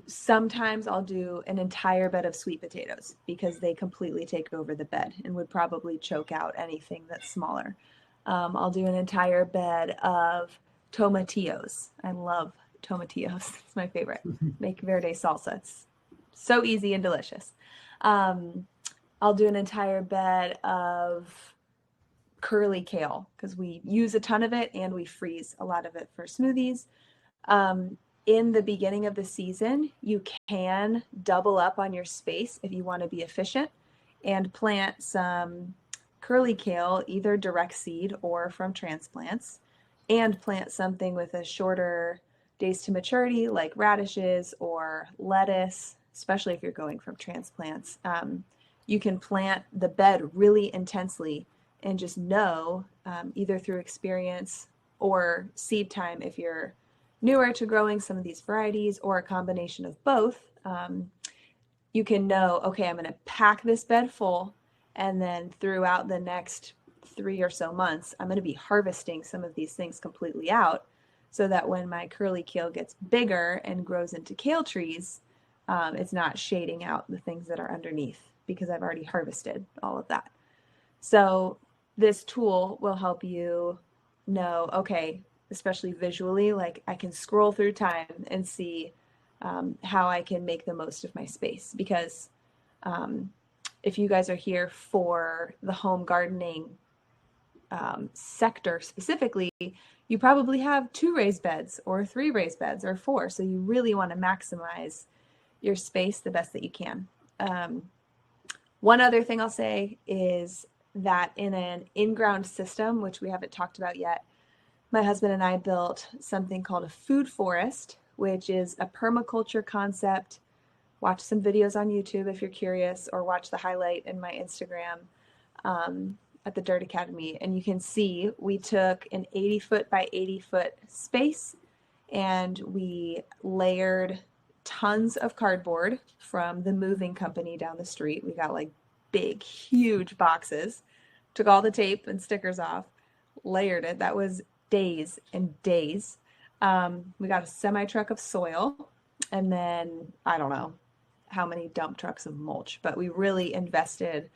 Sometimes I'll do an entire bed of sweet potatoes because they completely take over the bed and would probably choke out anything that's smaller. I'll do an entire bed of tomatillos. I love tomatillos. It's my favorite. Make verde salsa. It's so easy and delicious. I'll do an entire bed of curly kale because we use a ton of it and we freeze a lot of it for smoothies. In the beginning of the season, you can double up on your space if you want to be efficient and plant some curly kale, either direct seed or from transplants, and plant something with a shorter days to maturity like radishes or lettuce, especially if you're going from transplants. You can plant the bed really intensely and just know, either through experience or seed time if you're newer to growing some of these varieties, or a combination of both, you can know, okay, I'm going to pack this bed full, and then throughout the next 3 or so months, I'm going to be harvesting some of these things completely out so that when my curly kale gets bigger and grows into kale trees, it's not shading out the things that are underneath because I've already harvested all of that. So this tool will help you know, okay, especially visually, like I can scroll through time and see how I can make the most of my space. Because if you guys are here for the home gardening sector specifically, you probably have 2 raised beds or 3 raised beds or 4. So you really want to maximize your space the best that you can. One other thing I'll say is that in an in-ground system, which we haven't talked about yet, my husband and I built something called a food forest, which is a permaculture concept. Watch some videos on YouTube if you're curious, or watch the highlight in my Instagram at the Dirt Academy. And you can see we took an 80-foot by 80-foot space and we layered tons of cardboard from the moving company down the street. We got like big, huge boxes, took all the tape and stickers off, layered it. That was days and days. We got a semi truck of soil, and then I don't know how many dump trucks of mulch, but we really invested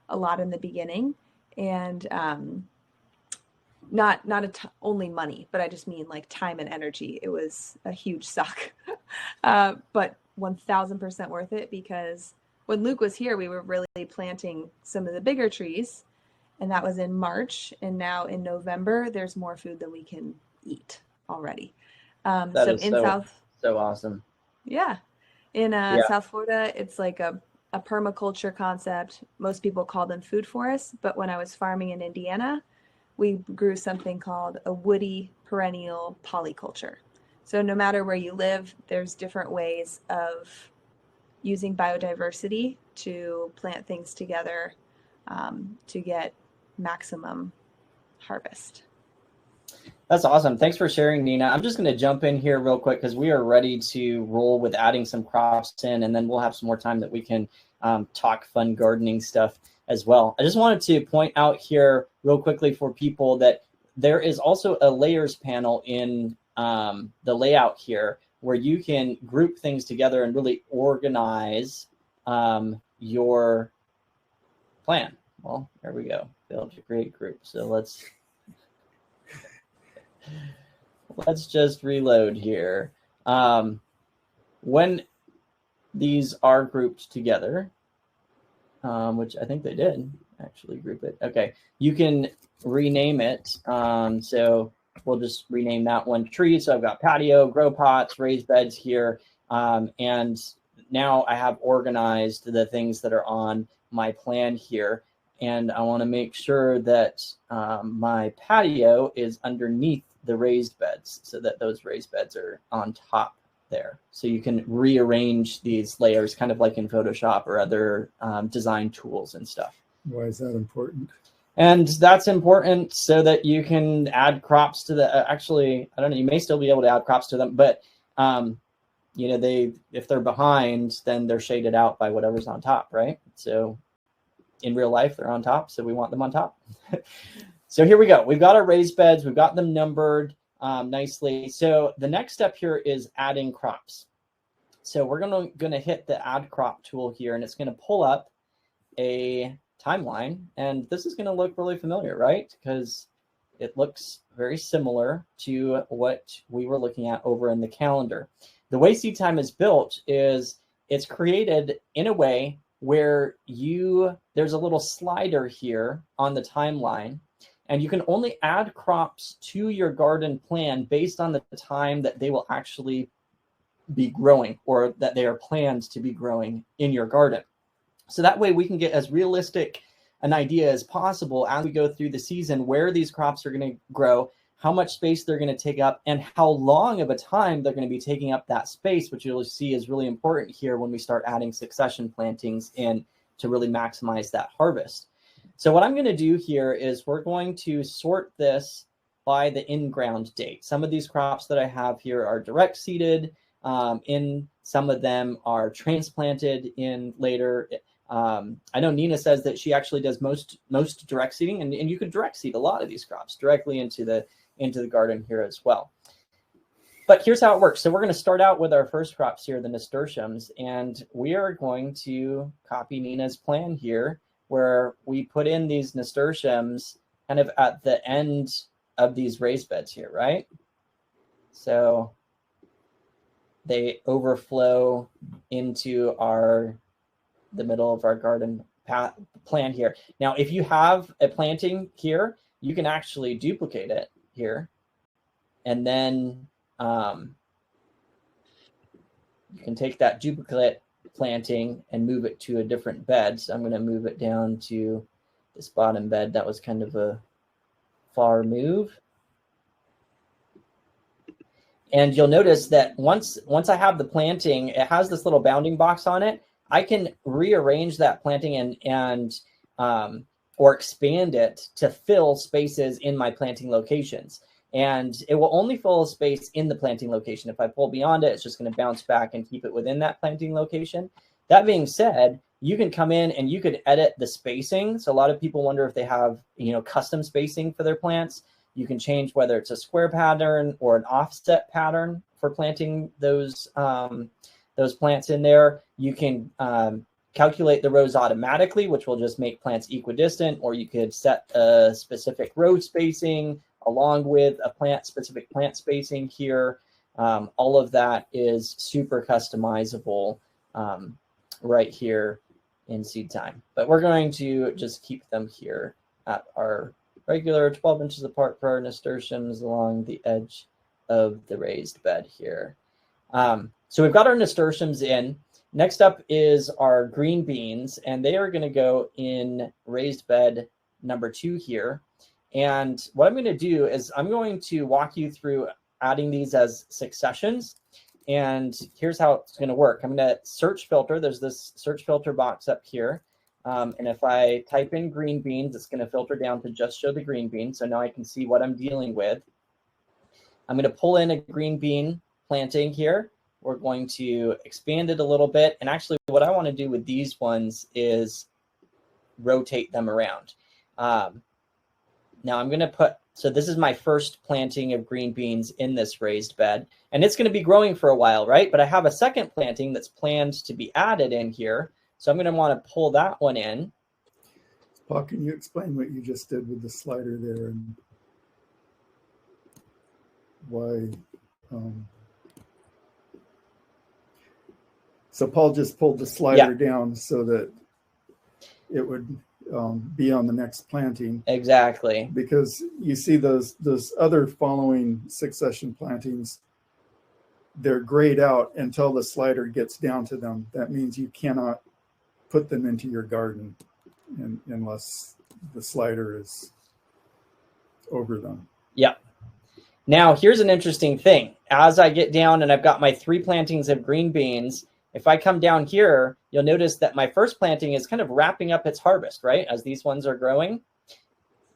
a lot in the beginning, and not only money, but I just mean like time and energy. It was a huge suck, but 1000% worth it, because when Luke was here, we were really planting some of the bigger trees, and that was in March. And now in November, there's more food than we can eat already. That is so awesome. Yeah. In South Florida, it's like a permaculture concept. Most people call them food forests, but when I was farming in Indiana, we grew something called a woody perennial polyculture. So no matter where you live, there's different ways of using biodiversity to plant things together to get maximum harvest. That's awesome. Thanks for sharing, Nina. I'm just going to jump in here real quick because we are ready to roll with adding some crops in, and then we'll have some more time that we can talk fun gardening stuff as well. I just wanted to point out here real quickly for people that there is also a layers panel in the layout here where you can group things together and really organize your plan. Well, there we go. Build a great group. So let's just reload here. When these are grouped together, which I think they did actually group it. Okay, you can rename it. So we'll just rename that one tree. So I've got patio, grow pots, raised beds here. And now I have organized the things that are on my plan here. And I want to make sure that my patio is underneath the raised beds so that those raised beds are on top there. So you can rearrange these layers kind of like in Photoshop or other design tools and stuff. Why is that important? And that's important so that you can add crops to the, actually, I don't know, you may still be able to add crops to them, but you know, if they're behind, then they're shaded out by whatever's on top, right? So in real life, they're on top, so we want them on top. So here we go. We've got our raised beds. We've got them numbered nicely. So the next step here is adding crops. So we're going to hit the add crop tool here, and it's going to pull up a timeline. And this is going to look really familiar, right? Because it looks very similar to what we were looking at over in the calendar. The way Seed Time is built is it's created in a way where there's a little slider here on the timeline, and you can only add crops to your garden plan based on the time that they will actually be growing, or that they are planned to be growing in your garden. So that way we can get as realistic an idea as possible as we go through the season where these crops are going to grow, how much space they're going to take up, and how long of a time they're going to be taking up that space, which you'll see is really important here when we start adding succession plantings in to really maximize that harvest. So what I'm going to do here is we're going to sort this by the in-ground date. Some of these crops that I have here are direct seeded. In some of them are transplanted in later. I know Nina says that she actually does most direct seeding, and you could direct seed a lot of these crops directly into the garden here as well. But here's how it works. So we're going to start out with our first crops here, the nasturtiums, and we are going to copy Nina's plan here, where we put in these nasturtiums kind of at the end of these raised beds here, right? So they overflow into the middle of our garden plan here. Now, if you have a planting here, you can actually duplicate it here, and then you can take that duplicate planting and move it to a different bed. So I'm going to move it down to this bottom bed. That was kind of a far move. And you'll notice that once I have the planting, it has this little bounding box on it. I can rearrange that planting and or expand it to fill spaces in my planting locations. And it will only fill a space in the planting location. If I pull beyond it, it's just going to bounce back and keep it within that planting location. That being said, you can come in and you could edit the spacing. So a lot of people wonder if they have, custom spacing for their plants. You can change whether it's a square pattern or an offset pattern for planting those plants in there. You can calculate the rows automatically, which will just make plants equidistant, or you could set a specific row spacing along with a specific plant spacing here. All of that is super customizable right here in Seed Time. But we're going to just keep them here at our regular 12 inches apart for our nasturtiums along the edge of the raised bed here. So we've got our nasturtiums in. Next up is our green beans, and they are going to go in raised bed number 2 here. And what I'm going to do is I'm going to walk you through adding these as successions. And here's how it's going to work. I'm going to search filter. There's this search filter box up here. And if I type in green beans, it's going to filter down to just show the green beans. So now I can see what I'm dealing with. I'm going to pull in a green bean planting here. We're going to expand it a little bit. And actually what I want to do with these ones is rotate them around. Now I'm going to so this is my first planting of green beans in this raised bed, and it's going to be growing for a while, right? But I have a second planting that's planned to be added in here. So I'm going to want to pull that one in. Paul, can you explain what you just did with the slider there and why? So Paul just pulled the slider down so that it would be on the next planting. Exactly. Because you see those other following succession plantings, they're grayed out until the slider gets down to them. That means you cannot put them into your garden unless the slider is over them. Yeah. Now here's an interesting thing. As I get down and I've got my 3 plantings of green beans, if I come down here, you'll notice that my first planting is kind of wrapping up its harvest, right? As these ones are growing.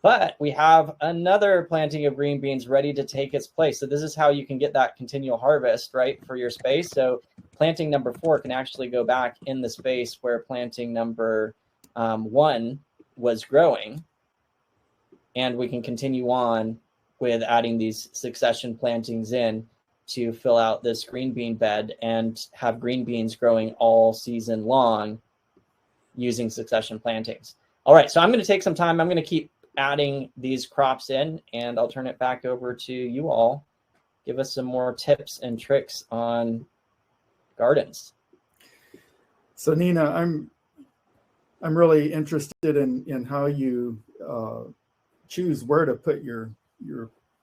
But we have another planting of green beans ready to take its place. So this is how you can get that continual harvest, right, for your space. So planting number 4 can actually go back in the space where planting number 1 was growing. And we can continue on with adding these succession plantings in to fill out this green bean bed and have green beans growing all season long using succession plantings. All right, so I'm going to take some time. I'm going to keep adding these crops in, and I'll turn it back over to you all. Give us some more tips and tricks on gardens. So Nina, I'm really interested in how you choose where to put your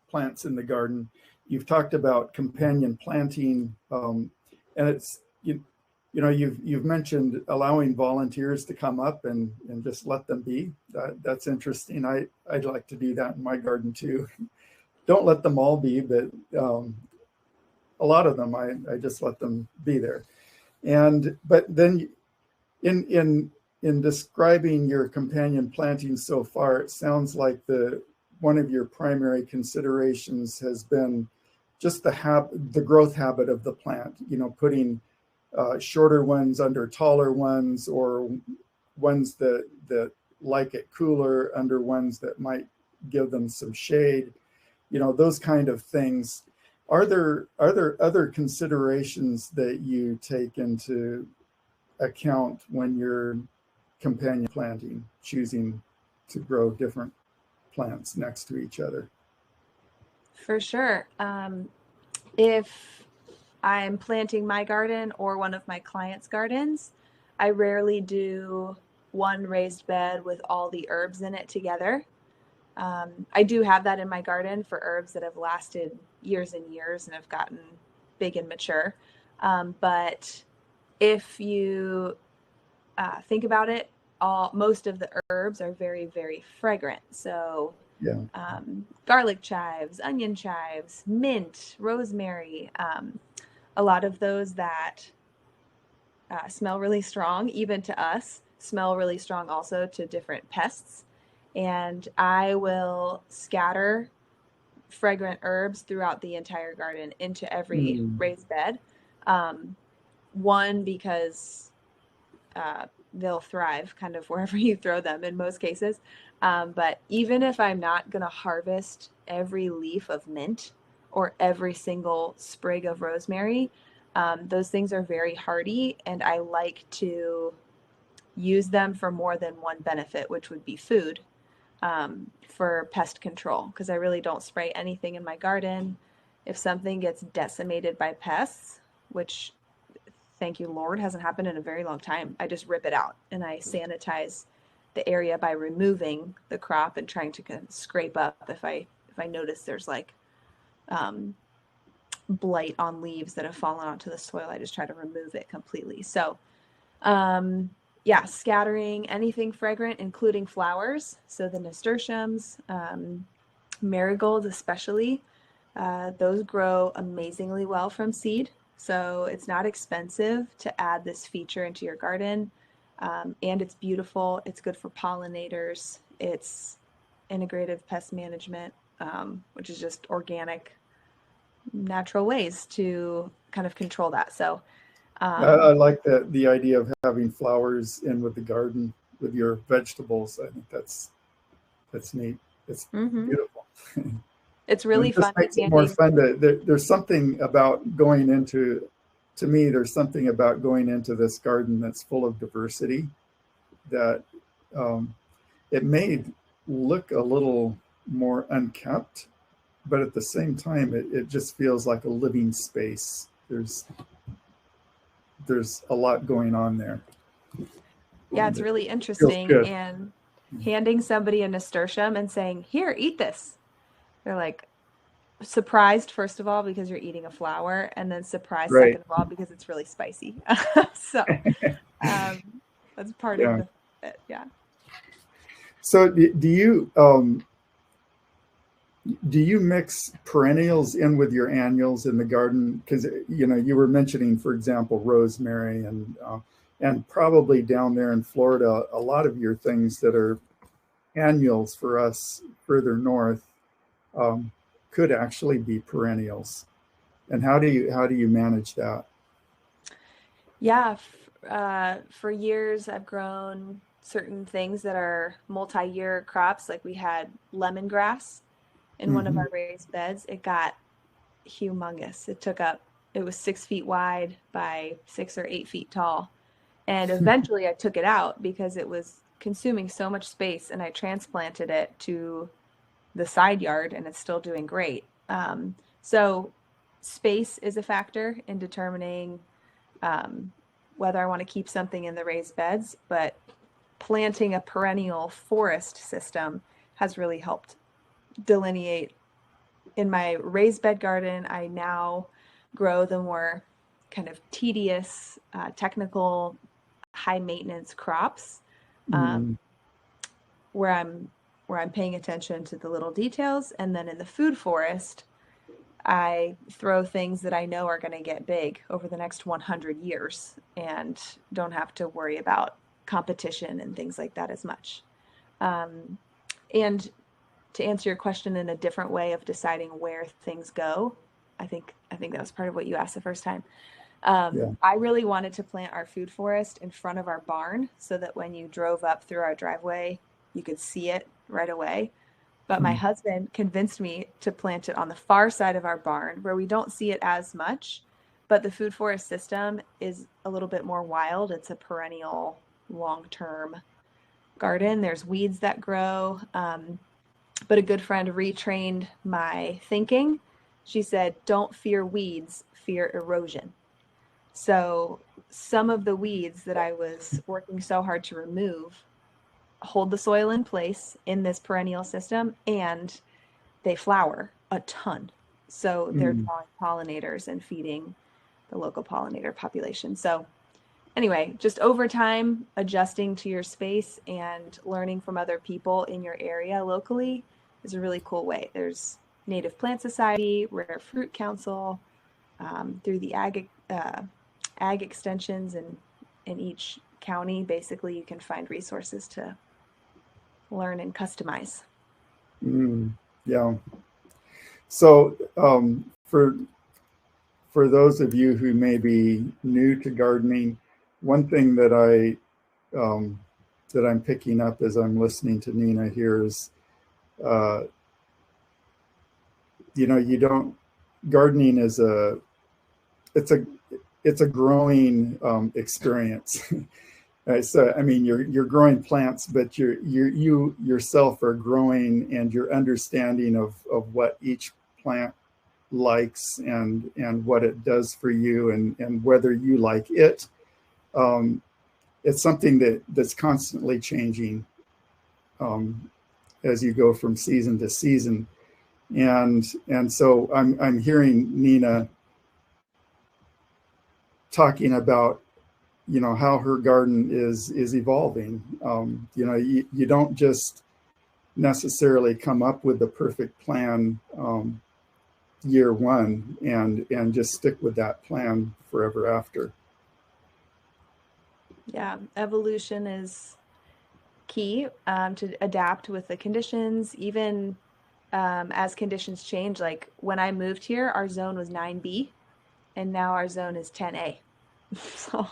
plants in the garden. You've talked about companion planting, and it's you've mentioned allowing volunteers to come up and just let them be. That's interesting. I'd like to do that in my garden too. Don't let them all be, but a lot of them I just let them be there. But then in describing your companion planting so far, it sounds like one of your primary considerations has been just the growth habit of the plant. Putting shorter ones under taller ones, or ones that like it cooler under ones that might give them some shade. Those kind of things. Are there other considerations that you take into account when you're companion planting, choosing to grow different plants next to each other? For sure. If I'm planting my garden or one of my clients' gardens, I rarely do one raised bed with all the herbs in it together. I do have that in my garden for herbs that have lasted years and years and have gotten big and mature. But if you think about it, most of the herbs are very, very fragrant. So yeah, garlic chives, onion chives, mint, rosemary, a lot of those that smell really strong, even to us, smell really strong also to different pests. And I will scatter fragrant herbs throughout the entire garden into every raised bed. One, because they'll thrive kind of wherever you throw them in most cases. But even if I'm not going to harvest every leaf of mint or every single sprig of rosemary, those things are very hardy, and I like to use them for more than one benefit, which would be food. For pest control, because I really don't spray anything in my garden. If something gets decimated by pests, which thank you Lord hasn't happened in a very long time, I just rip it out and I sanitize the area by removing the crop and trying to kind of scrape up if I notice there's like blight on leaves that have fallen onto the soil. I just try to remove it completely. So yeah, scattering anything fragrant, including flowers. So the nasturtiums, marigolds especially, those grow amazingly well from seed. So it's not expensive to add this feature into your garden. And it's beautiful. It's good for pollinators. It's integrative pest management, which is just organic, natural ways to kind of control that. So I like the idea of having flowers in with the garden with your vegetables. I think that's neat. It's beautiful. It's really it just fun. Makes it more fun. There's something about going into, to me, there's something about going into this garden that's full of diversity that it may look a little more unkept, but at the same time, it just feels like a living space. There's a lot going on there. Yeah, it's really interesting. And handing somebody a nasturtium and saying, here, eat this. They're like surprised, first of all, because you're eating a flower, and then surprised, second of all, because it's really spicy. So that's part of it. Yeah. So do you mix perennials in with your annuals in the garden? Because you were mentioning, for example, rosemary and probably down there in Florida, a lot of your things that are annuals for us further north could actually be perennials. And how do you manage that? Yeah, for years I've grown certain things that are multi-year crops. Like we had lemongrass in one of our raised beds. It got humongous. It was 6 feet wide by 6 or 8 feet tall. And eventually I took it out because it was consuming so much space, and I transplanted it to the side yard and it's still doing great. So space is a factor in determining whether I want to keep something in the raised beds, but planting a perennial forest system has really helped delineate. In my raised bed garden, I now grow the more kind of tedious, technical, high maintenance crops, where I'm paying attention to the little details. And then in the food forest, I throw things that I know are going to get big over the next 100 years and don't have to worry about competition and things like that as much. And to answer your question in a different way of deciding where things go, I think that was part of what you asked the first time. I really wanted to plant our food forest in front of our barn so that when you drove up through our driveway, you could see it right away. But my husband convinced me to plant it on the far side of our barn where we don't see it as much, but the food forest system is a little bit more wild. It's a perennial, long-term garden. There's weeds that grow. But a good friend retrained my thinking. She said, don't fear weeds, fear erosion. So some of the weeds that I was working so hard to remove hold the soil in place in this perennial system, and they flower a ton. So they're drawing pollinators and feeding the local pollinator population. So anyway, just over time, adjusting to your space and learning from other people in your area locally is a really cool way. There's Native Plant Society, Rare Fruit Council, through the ag extensions in each county. Basically, you can find resources to learn and customize. Yeah. So for those of you who may be new to gardening, one thing that I'm picking up as I'm listening to Nina here is, gardening is it's a growing experience. So, I mean, you're growing plants, but you yourself are growing, and your understanding of what each plant likes and what it does for you, and whether you like it. It's something that's constantly changing as you go from season to season. And so I'm hearing Nina talking about, how her garden is evolving. You don't just necessarily come up with the perfect plan year one and just stick with that plan forever after. Yeah, evolution is key to adapt with the conditions, even as conditions change. Like when I moved here, our zone was 9B, and now our zone is 10A. So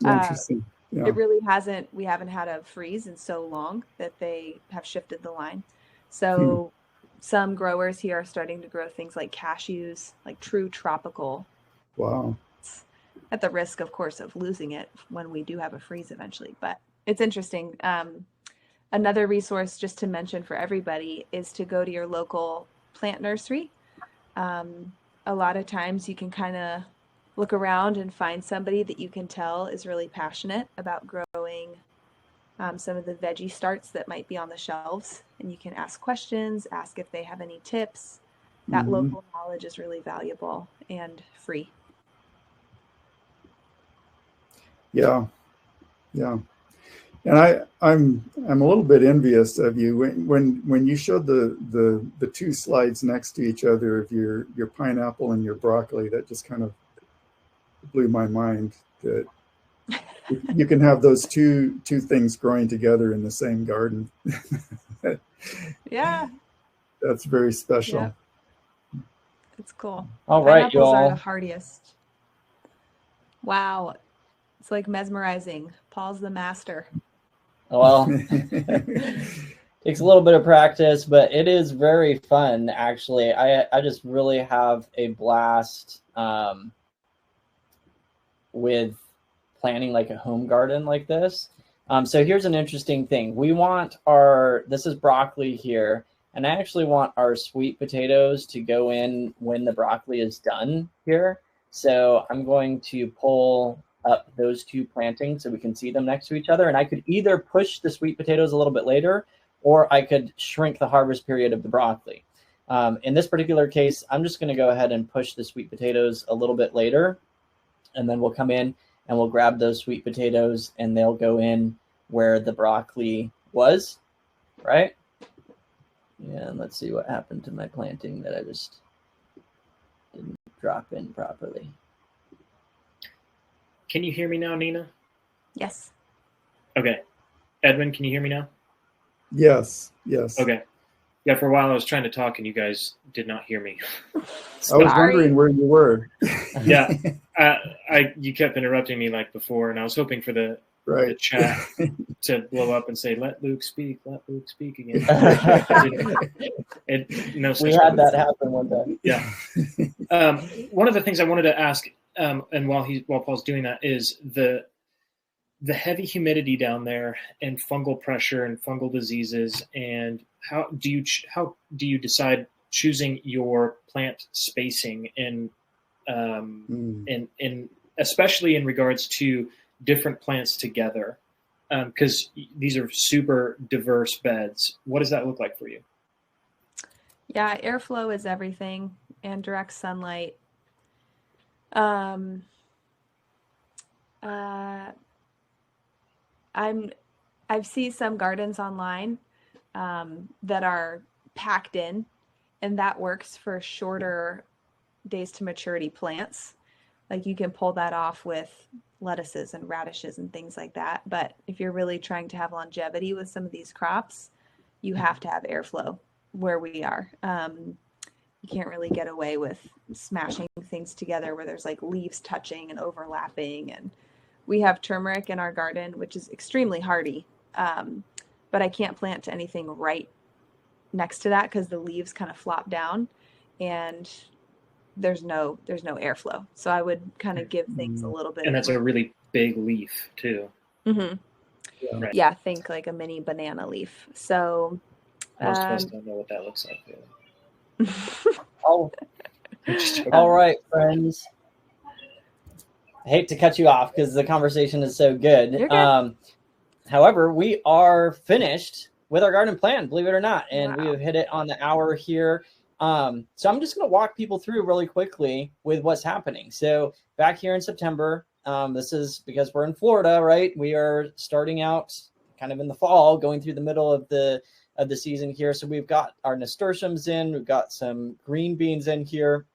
Interesting. Yeah. It really hasn't, we haven't had a freeze in so long that they have shifted the line. So some growers here are starting to grow things like cashews, like true tropical. Wow. At the risk, of course, of losing it when we do have a freeze eventually. But it's interesting. Another resource just to mention for everybody is to go to your local plant nursery. A lot of times you can kind of look around and find somebody that you can tell is really passionate about growing some of the veggie starts that might be on the shelves. And you can ask questions, ask if they have any tips. That local knowledge is really valuable and free. Yeah. And I'm a little bit envious of you when you showed the two slides next to each other of your pineapple and your broccoli. That just kind of blew my mind that you can have those two things growing together in the same garden. Yeah, that's very special. Yeah. It's cool. All right, Pineapples y'all. are the hardiest. Wow. It's like mesmerizing. Paul's the master. Well, takes a little bit of practice, but it is very fun, actually. I just really have a blast with planning like a home garden like this. So here's an interesting thing. We want this is broccoli here, and I actually want our sweet potatoes to go in when the broccoli is done here. So I'm going to pull up those two plantings so we can see them next to each other. And I could either push the sweet potatoes a little bit later, or I could shrink the harvest period of the broccoli. In this particular case, I'm just going to go ahead and push the sweet potatoes a little bit later, and then we'll come in and we'll grab those sweet potatoes and they'll go in where the broccoli was, right? Yeah, and let's see what happened to my planting that I just didn't drop in properly. Can you hear me now, Nina? Yes. Okay. Edwin, can you hear me now? Yes. Okay. Yeah, for a while I was trying to talk and you guys did not hear me. I was wondering where you were. Yeah, you kept interrupting me like before, and I was hoping for the chat to blow up and say, "Let Luke speak again." We had that happen one time. Yeah. One of the things I wanted to ask, and while Paul's doing that, is the heavy humidity down there and fungal pressure and fungal diseases, and how do you decide choosing your plant spacing and especially in regards to different plants together, because these are super diverse beds. What does that look like for you? Yeah, airflow is everything, and direct sunlight. I've seen some gardens online that are packed in, and that works for shorter days to maturity plants. Like you can pull that off with lettuces and radishes and things like that. But if you're really trying to have longevity with some of these crops, you have to have airflow where we are. You can't really get away with smashing things together where there's like leaves touching and overlapping. And we have turmeric in our garden, which is extremely hardy. But I can't plant anything right next to that because the leaves kind of flop down and there's no airflow. So I would kind of give things a little bit. And that's a really big leaf too. Mm-hmm. Yeah. Right. Yeah, think like a mini banana leaf. So most of us don't know what that looks like. All right, friends. I hate to cut you off because the conversation is so good. You're good. However, we are finished with our garden plan, believe it or not, and Wow. we have hit it on the hour here. So I'm just going to walk people through really quickly with what's happening. So back here in September, this is because we're in Florida, right? We are starting out kind of in the fall, going through the middle of the season here. So we've got our nasturtiums in, we've got some green beans in here.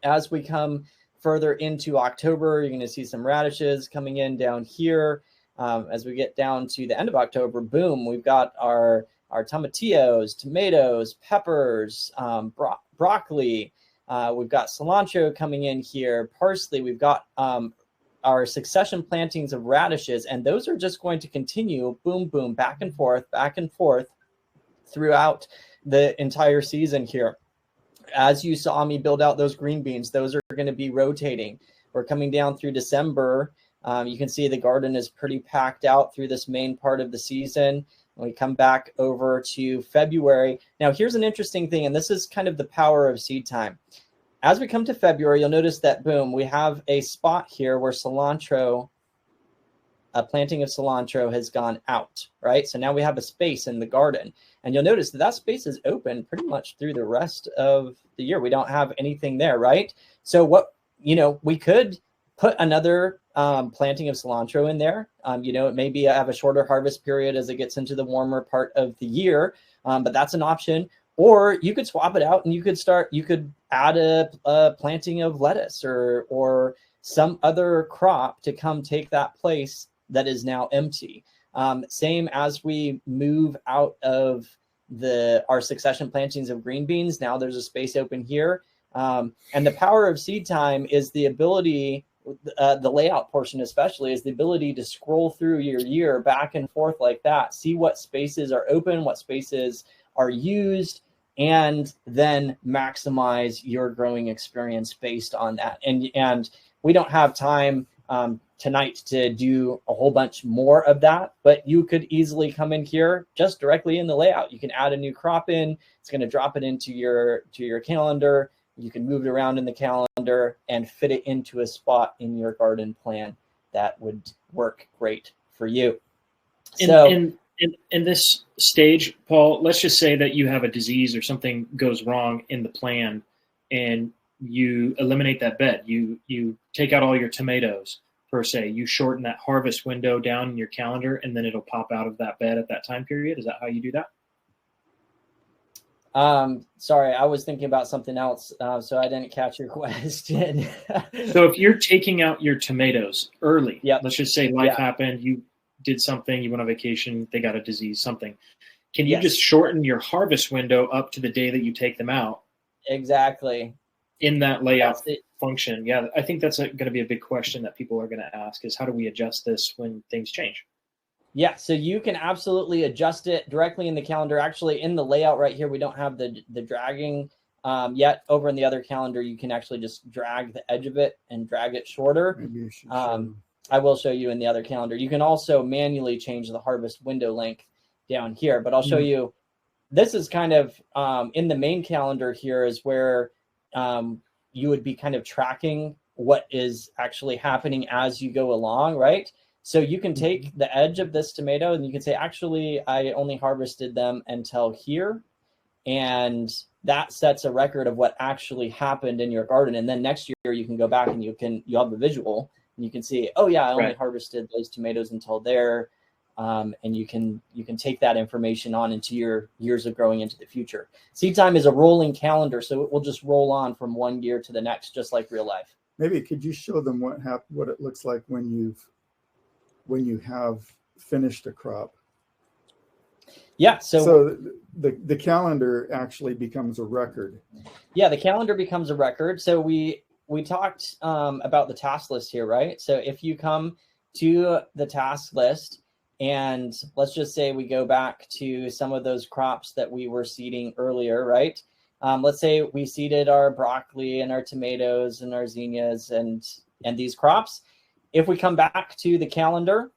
As we come further into October, you're going to see some radishes coming in down here. As we get down to the end of October, boom, we've got our tomatillos, tomatoes, peppers, broccoli. We've got cilantro coming in here, parsley. We've got our succession plantings of radishes, and those are just going to continue, boom, boom, back and forth throughout the entire season here. As you saw me build out those green beans, those are going to be rotating. We're coming down through December. You can see the garden is pretty packed out through this main part of the season. When we come back over to February. Now, here's an interesting thing, and this is kind of the power of seed time. As we come to February, you'll notice that, boom, we have a spot here where a planting of cilantro has gone out, right? So now we have a space in the garden. And you'll notice that space is open pretty much through the rest of the year. We don't have anything there, right? So we could put another planting of cilantro in there. It may be have a shorter harvest period as it gets into the warmer part of the year, but that's an option. Or you could swap it out and you could add a planting of lettuce or some other crop to come take that place that is now empty. Same as we move out of our succession plantings of green beans. Now there's a space open here. And the power of seed time is the ability, the layout portion especially, is the ability to scroll through your year back and forth like that, see what spaces are open, what spaces are used, and then maximize your growing experience based on that. And we don't have time tonight to do a whole bunch more of that, but you could easily come in here just directly in the layout. You can add a new crop in. It's going to drop it into your calendar. You can move it around in the calendar and fit it into a spot in your garden plan that would work great for you. So in this stage, Paul, let's just say that you have a disease or something goes wrong in the plan and you eliminate that bed. You take out all your tomatoes, per se. You shorten that harvest window down in your calendar, and then it'll pop out of that bed at that time period. Is that how you do that? Sorry, I was thinking about something else, so I didn't catch your question. So if you're taking out your tomatoes early, yep. Let's just say life happened, you did something, you went on vacation, they got a disease, something. Can you just shorten your harvest window up to the day that you take them out? Exactly. In that layout function. Yeah, I think that's going to be a big question that people are going to ask is how do we adjust this when things change? Yeah, so you can absolutely adjust it directly in the calendar. Actually, in the layout right here, we don't have the dragging yet. Over in the other calendar, you can actually just drag the edge of it and drag it shorter. Maybe you should I will show you in the other calendar. You can also manually change the harvest window length down here, but I'll show you. This is kind of in the main calendar here is where you would be kind of tracking what is actually happening as you go along, right? So you can take the edge of this tomato and you can say, actually, I only harvested them until here. And that sets a record of what actually happened in your garden. And then next year you can go back and you'll have a visual and you can see, oh yeah, I only harvested those tomatoes until there. And you can take that information on into your years of growing into the future. Seed time is a rolling calendar, so it will just roll on from one year to the next, just like real life. Maybe could you show them what it looks like when you have finished a crop? Yeah. So the calendar actually becomes a record. Yeah, the calendar becomes a record. So we talked about the task list here, right? So if you come to the task list, and let's just say we go back to some of those crops that we were seeding earlier, right? Let's say we seeded our broccoli and our tomatoes and our zinnias and these crops. If we come back to the calendar,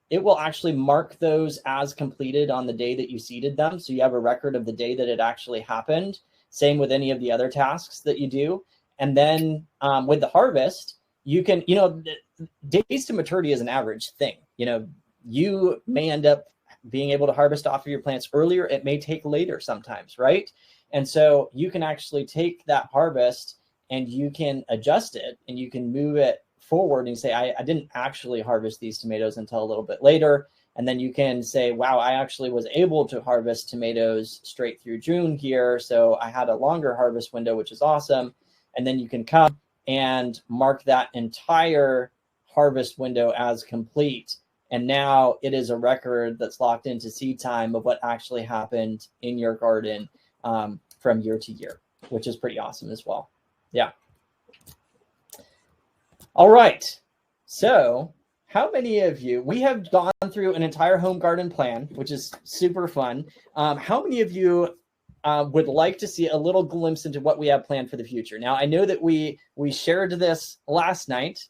it will actually mark those as completed on the day that you seeded them. So you have a record of the day that it actually happened. Same with any of the other tasks that you do. And then with the harvest, you can, days to maturity is an average thing. You may end up being able to harvest off of your plants earlier. It may take later sometimes, right? And so you can actually take that harvest and you can adjust it and you can move it forward and say, I didn't actually harvest these tomatoes until a little bit later. And then you can say, wow, I actually was able to harvest tomatoes straight through June here. So I had a longer harvest window, which is awesome. And then you can come and mark that entire harvest window as complete. And now it is a record that's locked into seed time of what actually happened in your garden from year to year, which is pretty awesome as well. Yeah. All right. So how many of you, we have gone through an entire home garden plan, which is super fun. How many of you would like to see a little glimpse into what we have planned for the future? Now, I know that we shared this last night.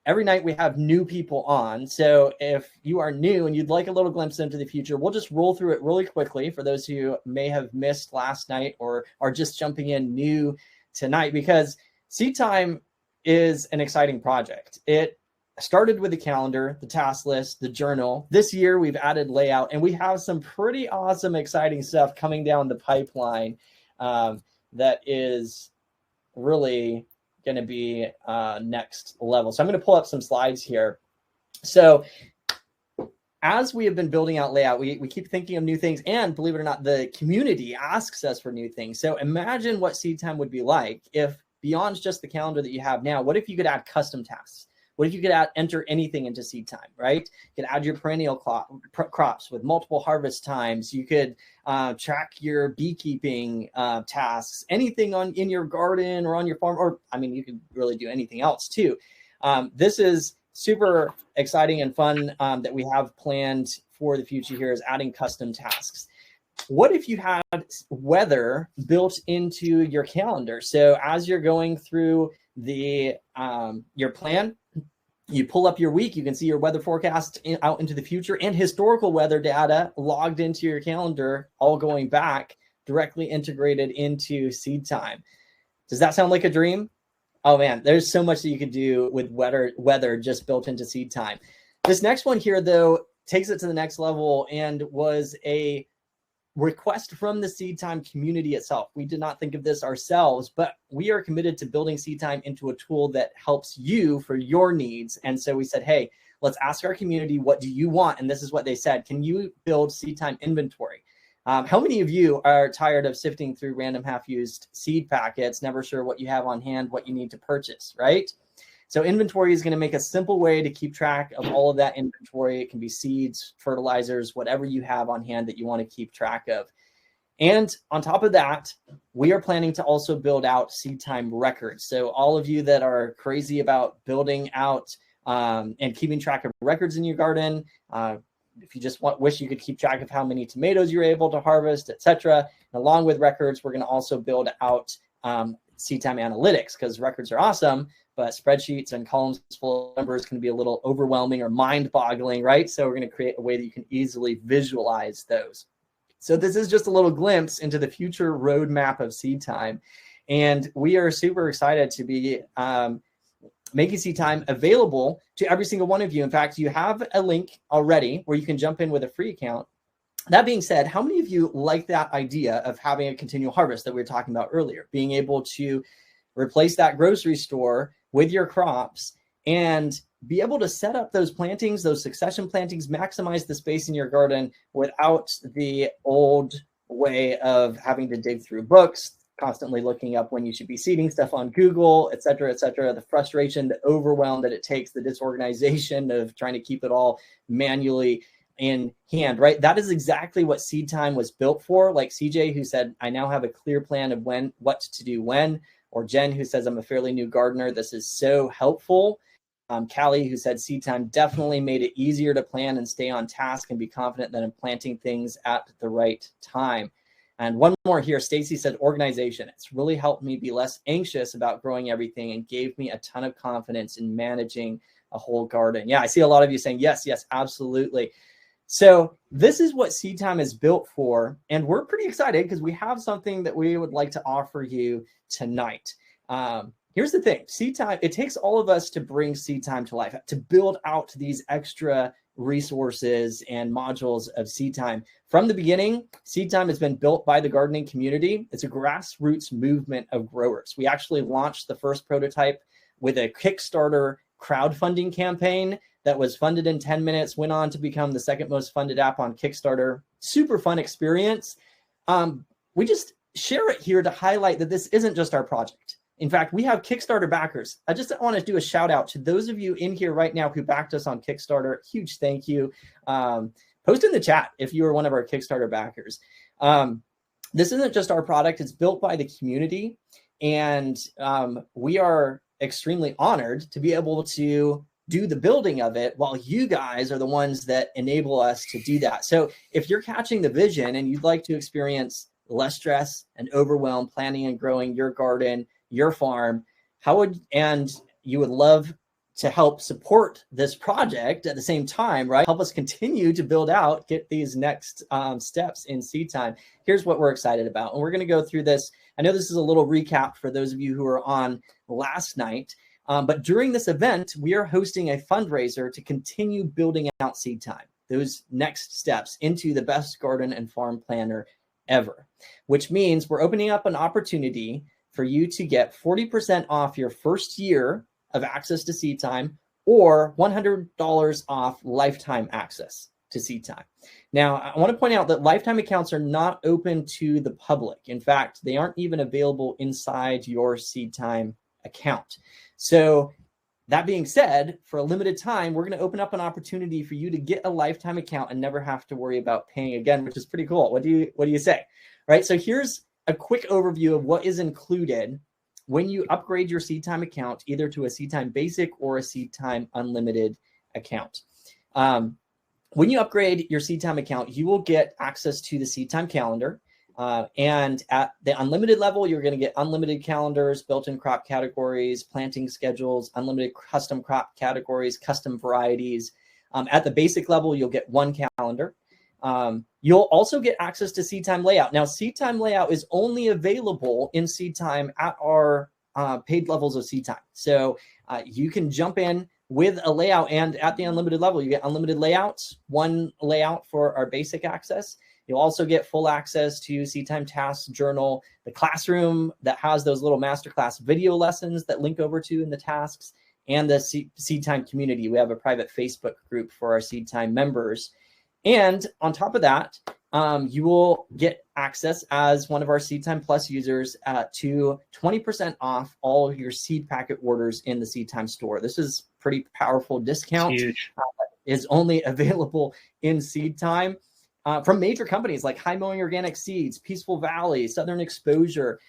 Every night we have new people on. So if you are new and you'd like a little glimpse into the future, we'll just roll through it really quickly for those who may have missed last night or are just jumping in new tonight, because Seed Time is an exciting project. It started with the calendar, the task list, the journal. This year we've added layout, and we have some pretty awesome, exciting stuff coming down the pipeline that is really going to be next level. So I'm going to pull up some slides here. So as we have been building out layout, we keep thinking of new things, and believe it or not, the community asks us for new things. So imagine what Seed Time would be like if beyond just the calendar that you have now, what if you could add custom tasks? What if you could enter anything into Seed Time, right? You could add your perennial crops with multiple harvest times. You could track your beekeeping tasks, anything in your garden or on your farm, or you could really do anything else too. This is super exciting and fun that we have planned for the future here is adding custom tasks. What if you had weather built into your calendar? So as you're going through your plan, You pull up your week, you can see your weather forecast out into the future and historical weather data logged into your calendar, all going back directly integrated into Seed Time. Does that sound like a dream? Oh man, there's so much that you could do with weather just built into Seed Time. This next one here, though, takes it to the next level and was a request from the Seed Time community itself. We did not think of this ourselves, but we are committed to building Seed Time into a tool that helps you for your needs. And so we said, hey, let's ask our community, what do you want? And this is what they said. Can you build Seed Time inventory? How many of you are tired of sifting through random half-used seed packets, never sure what you have on hand, what you need to purchase, right? So inventory is going to make a simple way to keep track of all of that inventory. It can be seeds, fertilizers, whatever you have on hand that you want to keep track of. And on top of that, we are planning to also build out Seed Time records. So all of you that are crazy about building out and keeping track of records in your garden, if you just wish you could keep track of how many tomatoes you're able to harvest, etc. Along with records, we're going to also build out Seed Time analytics, because records are awesome, but spreadsheets and columns full of numbers can be a little overwhelming or mind-boggling, right? So we're going to create a way that you can easily visualize those. So this is just a little glimpse into the future roadmap of Seed Time. And we are super excited to be making Seed Time available to every single one of you. In fact, you have a link already where you can jump in with a free account. That being said, how many of you like that idea of having a continual harvest that we were talking about earlier, being able to replace that grocery store with your crops and be able to set up those plantings, those succession plantings, maximize the space in your garden without the old way of having to dig through books, constantly looking up when you should be seeding stuff on Google, et cetera, the frustration, the overwhelm that it takes, the disorganization of trying to keep it all manually in hand, right? That is exactly what Seed Time was built for. Like CJ, who said, I now have a clear plan of what to do when, or Jen, who says, I'm a fairly new gardener. This is so helpful. Callie, who said, Seed Time definitely made it easier to plan and stay on task and be confident that I'm planting things at the right time. And one more here, Stacy said, organization. It's really helped me be less anxious about growing everything and gave me a ton of confidence in managing a whole garden. Yeah, I see a lot of you saying, yes, absolutely. So this is what Seed Time is built for. And we're pretty excited because we have something that we would like to offer you tonight. Here's the thing, Seed Time, it takes all of us to bring Seed Time to life, to build out these extra resources and modules of Seed Time. From the beginning, Seed Time has been built by the gardening community. It's a grassroots movement of growers. We actually launched the first prototype with a Kickstarter crowdfunding campaign that was funded in 10 minutes, went on to become the second most funded app on Kickstarter. Super fun experience. We just share it here to highlight that this isn't just our project. In fact, we have Kickstarter backers. I just want to do a shout out to those of you in here right now who backed us on Kickstarter. Huge thank you. Post in the chat if you are one of our Kickstarter backers. This isn't just our product. It's built by the community. And we are extremely honored to be able to do the building of it while you guys are the ones that enable us to do that. So if you're catching the vision and you'd like to experience less stress and overwhelm planning and growing your garden, your farm, and you would love to help support this project at the same time, right? Help us continue to build out, get these next steps in Seed Time. Here's what we're excited about. And we're going to go through this. I know this is a little recap for those of you who were on last night, but during this event, we are hosting a fundraiser to continue building out Seed Time, those next steps into the best garden and farm planner ever, which means we're opening up an opportunity for you to get 40% off your first year of access to Seed Time or $100 off lifetime access to Seed Time. Now, I want to point out that lifetime accounts are not open to the public. In fact, they aren't even available inside your Seed Time account. So that being said, for a limited time, we're going to open up an opportunity for you to get a lifetime account and never have to worry about paying again, which is pretty cool. What do you say? Right? So here's a quick overview of what is included when you upgrade your Seed Time account, either to a Seed Time Basic or a Seed Time Unlimited account. When you upgrade your Seed Time account, you will get access to the Seed Time calendar. And at the unlimited level, you're going to get unlimited calendars, built-in crop categories, planting schedules, unlimited custom crop categories, custom varieties. At the basic level, you'll get one calendar. You'll also get access to seed time layout. Now, seed time layout is only available in seed time at our paid levels of seed time. So you can jump in with a layout, and at the unlimited level, you get unlimited layouts, one layout for our basic access. You'll also get full access to Seed Time Tasks Journal, the classroom that has those little masterclass video lessons that link over to in the tasks, and the Seed Time community. We have a private Facebook group for our Seed Time members. And on top of that, you will get access as one of our Seed Time Plus users to 20% off all of your seed packet orders in the Seed Time store. This is pretty powerful discount. Huge. Is only available in Seed Time from major companies like High Mowing Organic Seeds, Peaceful Valley, Southern Exposure.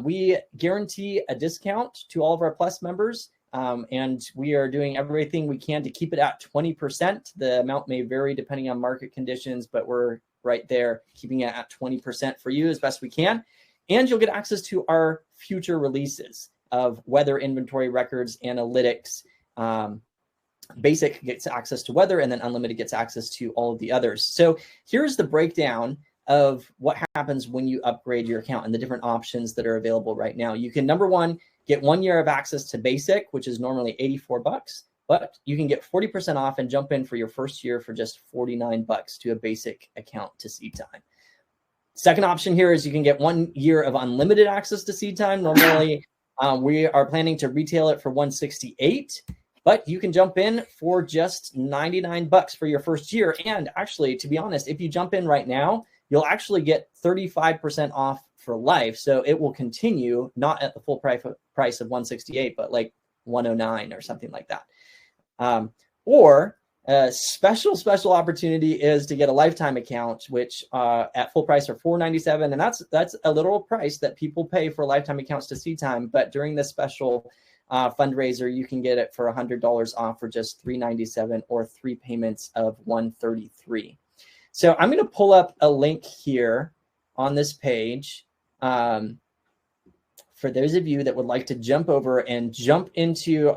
We guarantee a discount to all of our Plus members. And we are doing everything we can to keep it at 20%. The amount may vary depending on market conditions, but we're right there, keeping it at 20% for you as best we can. And you'll get access to our future releases of weather inventory records, analytics. Basic gets access to weather, and then unlimited gets access to all of the others. So here's the breakdown of what happens when you upgrade your account and the different options that are available right now. You can, number one, get 1 year of access to basic, which is normally $84, but you can get 40% off and jump in for your first year for just $49 to a basic account to Seed Time. Second option here is you can get 1 year of unlimited access to Seed Time. Normally, we are planning to retail it for $168, but you can jump in for just $99 for your first year. And actually, to be honest, if you jump in right now, you'll actually get 35% off for life. So it will continue, not at the full price of $168, but like $109 or something like that. Or a special opportunity is to get a lifetime account, which at full price are $497. And that's a literal price that people pay for lifetime accounts to Seed Time. But during this special fundraiser, you can get it for $100 off for just $397 or 3 payments of $133. So I'm going to pull up a link here on this page for those of you that would like to jump over and jump into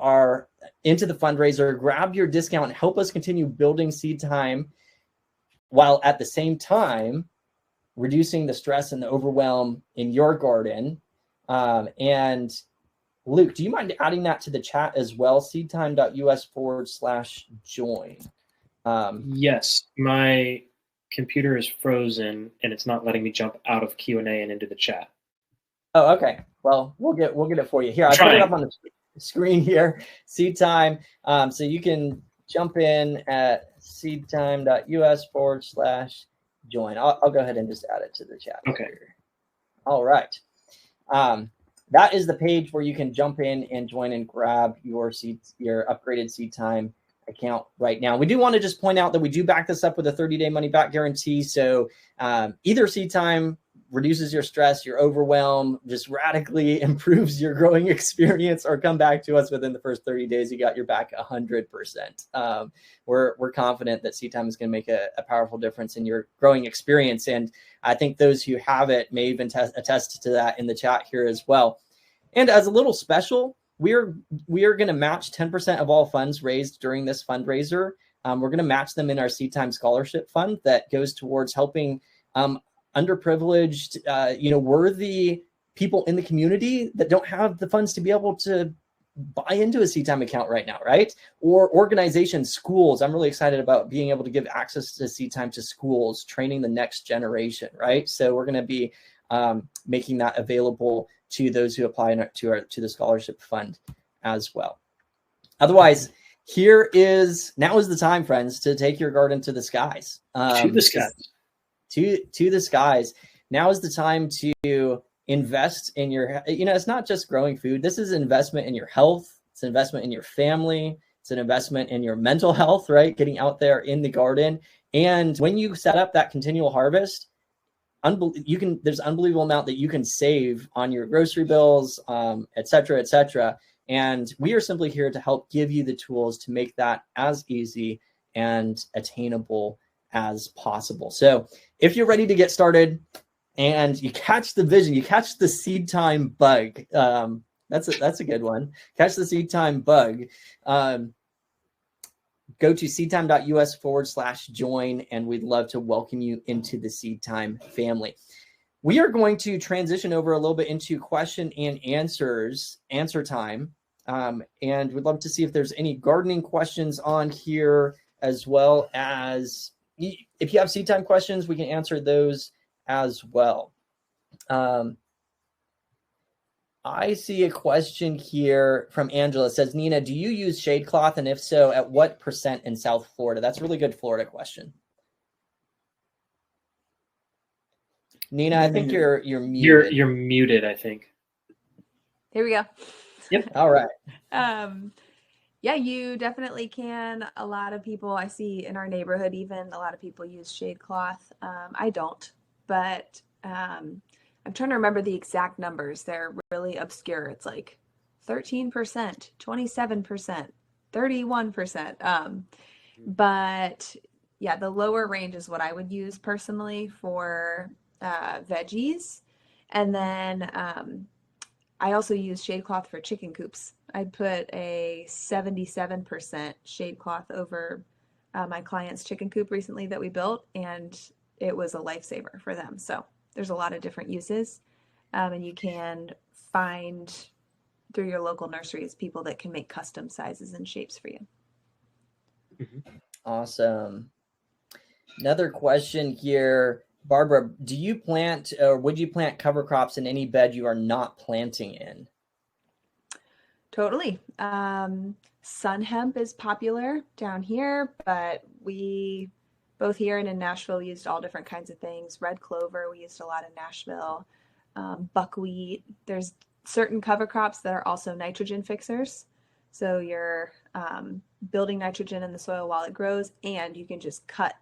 the fundraiser, grab your discount, and help us continue building Seed Time while at the same time reducing the stress and the overwhelm in your garden. And Luke, do you mind adding that to the chat as well? seedtime.us/join. Yes, my computer is frozen and it's not letting me jump out of Q&A and into the chat. Oh, okay. Well, we'll get it for you here. I put it up on the screen here. Seed Time. So you can jump in at seedtime.us/join. I'll go ahead and just add it to the chat. Okay. Here. All right. That is the page where you can jump in and join and grab your upgraded Seed Time account right now. We do want to just point out that we do back this up with a 30-day money back guarantee. So either Seed Time reduces your stress, your overwhelm, just radically improves your growing experience, or come back to us within the first 30 days, you got your back 100%. We're confident that Seed Time is going to make a powerful difference in your growing experience. And I think those who have it may even attest to that in the chat here as well. And as a little special, we are going to match 10% of all funds raised during this fundraiser. We're going to match them in our Seed Time Scholarship Fund that goes towards helping underprivileged, worthy people in the community that don't have the funds to be able to buy into a Seed Time account right now, right? Or organizations, schools. I'm really excited about being able to give access to Seed Time to schools, training the next generation, right? So we're going to be making that available to those who apply to the scholarship fund as well. Otherwise, now is the time, friends, to take your garden to the skies. To the skies. To the skies. Now is the time to invest in your, it's not just growing food. This is an investment in your health. It's an investment in your family. It's an investment in your mental health, right? Getting out there in the garden. And when you set up that continual harvest, there's an unbelievable amount that you can save on your grocery bills, et cetera, and we are simply here to help give you the tools to make that as easy and attainable as possible. So if you're ready to get started, and you catch the vision, you catch the seed time bug. That's a good one. Catch the seed time bug. Go to seedtime.us/join, and we'd love to welcome you into the Seed Time family. We are going to transition over a little bit into question and answer time. And we'd love to see if there's any gardening questions on here, as well as if you have seed time questions, we can answer those as well. I see a question here from Angela. It says, Nina, do you use shade cloth? And if so, at what % in South Florida? That's a really good Florida question. Nina, I think you're muted. You're muted, I think. Here we go. Yep. All right. Yeah, you definitely can. A lot of people I see in our neighborhood, even a lot of people use shade cloth. I don't, but I'm trying to remember the exact numbers. They're really obscure. It's like 13%, 27%, 31%. But yeah, the lower range is what I would use personally for veggies. And then I also use shade cloth for chicken coops. I put a 77% shade cloth over my client's chicken coop recently that we built, and it was a lifesaver for them. So there's a lot of different uses, and you can find through your local nurseries people that can make custom sizes and shapes for you. Awesome. Another question here. Barbara, do you plant or would you plant cover crops in any bed you are not planting in? Totally. Sun hemp is popular down here, but we both here and in Nashville used all different kinds of things. Red clover, we used a lot in Nashville. Buckwheat. There's certain cover crops that are also nitrogen fixers. So you're building nitrogen in the soil while it grows, and you can just cut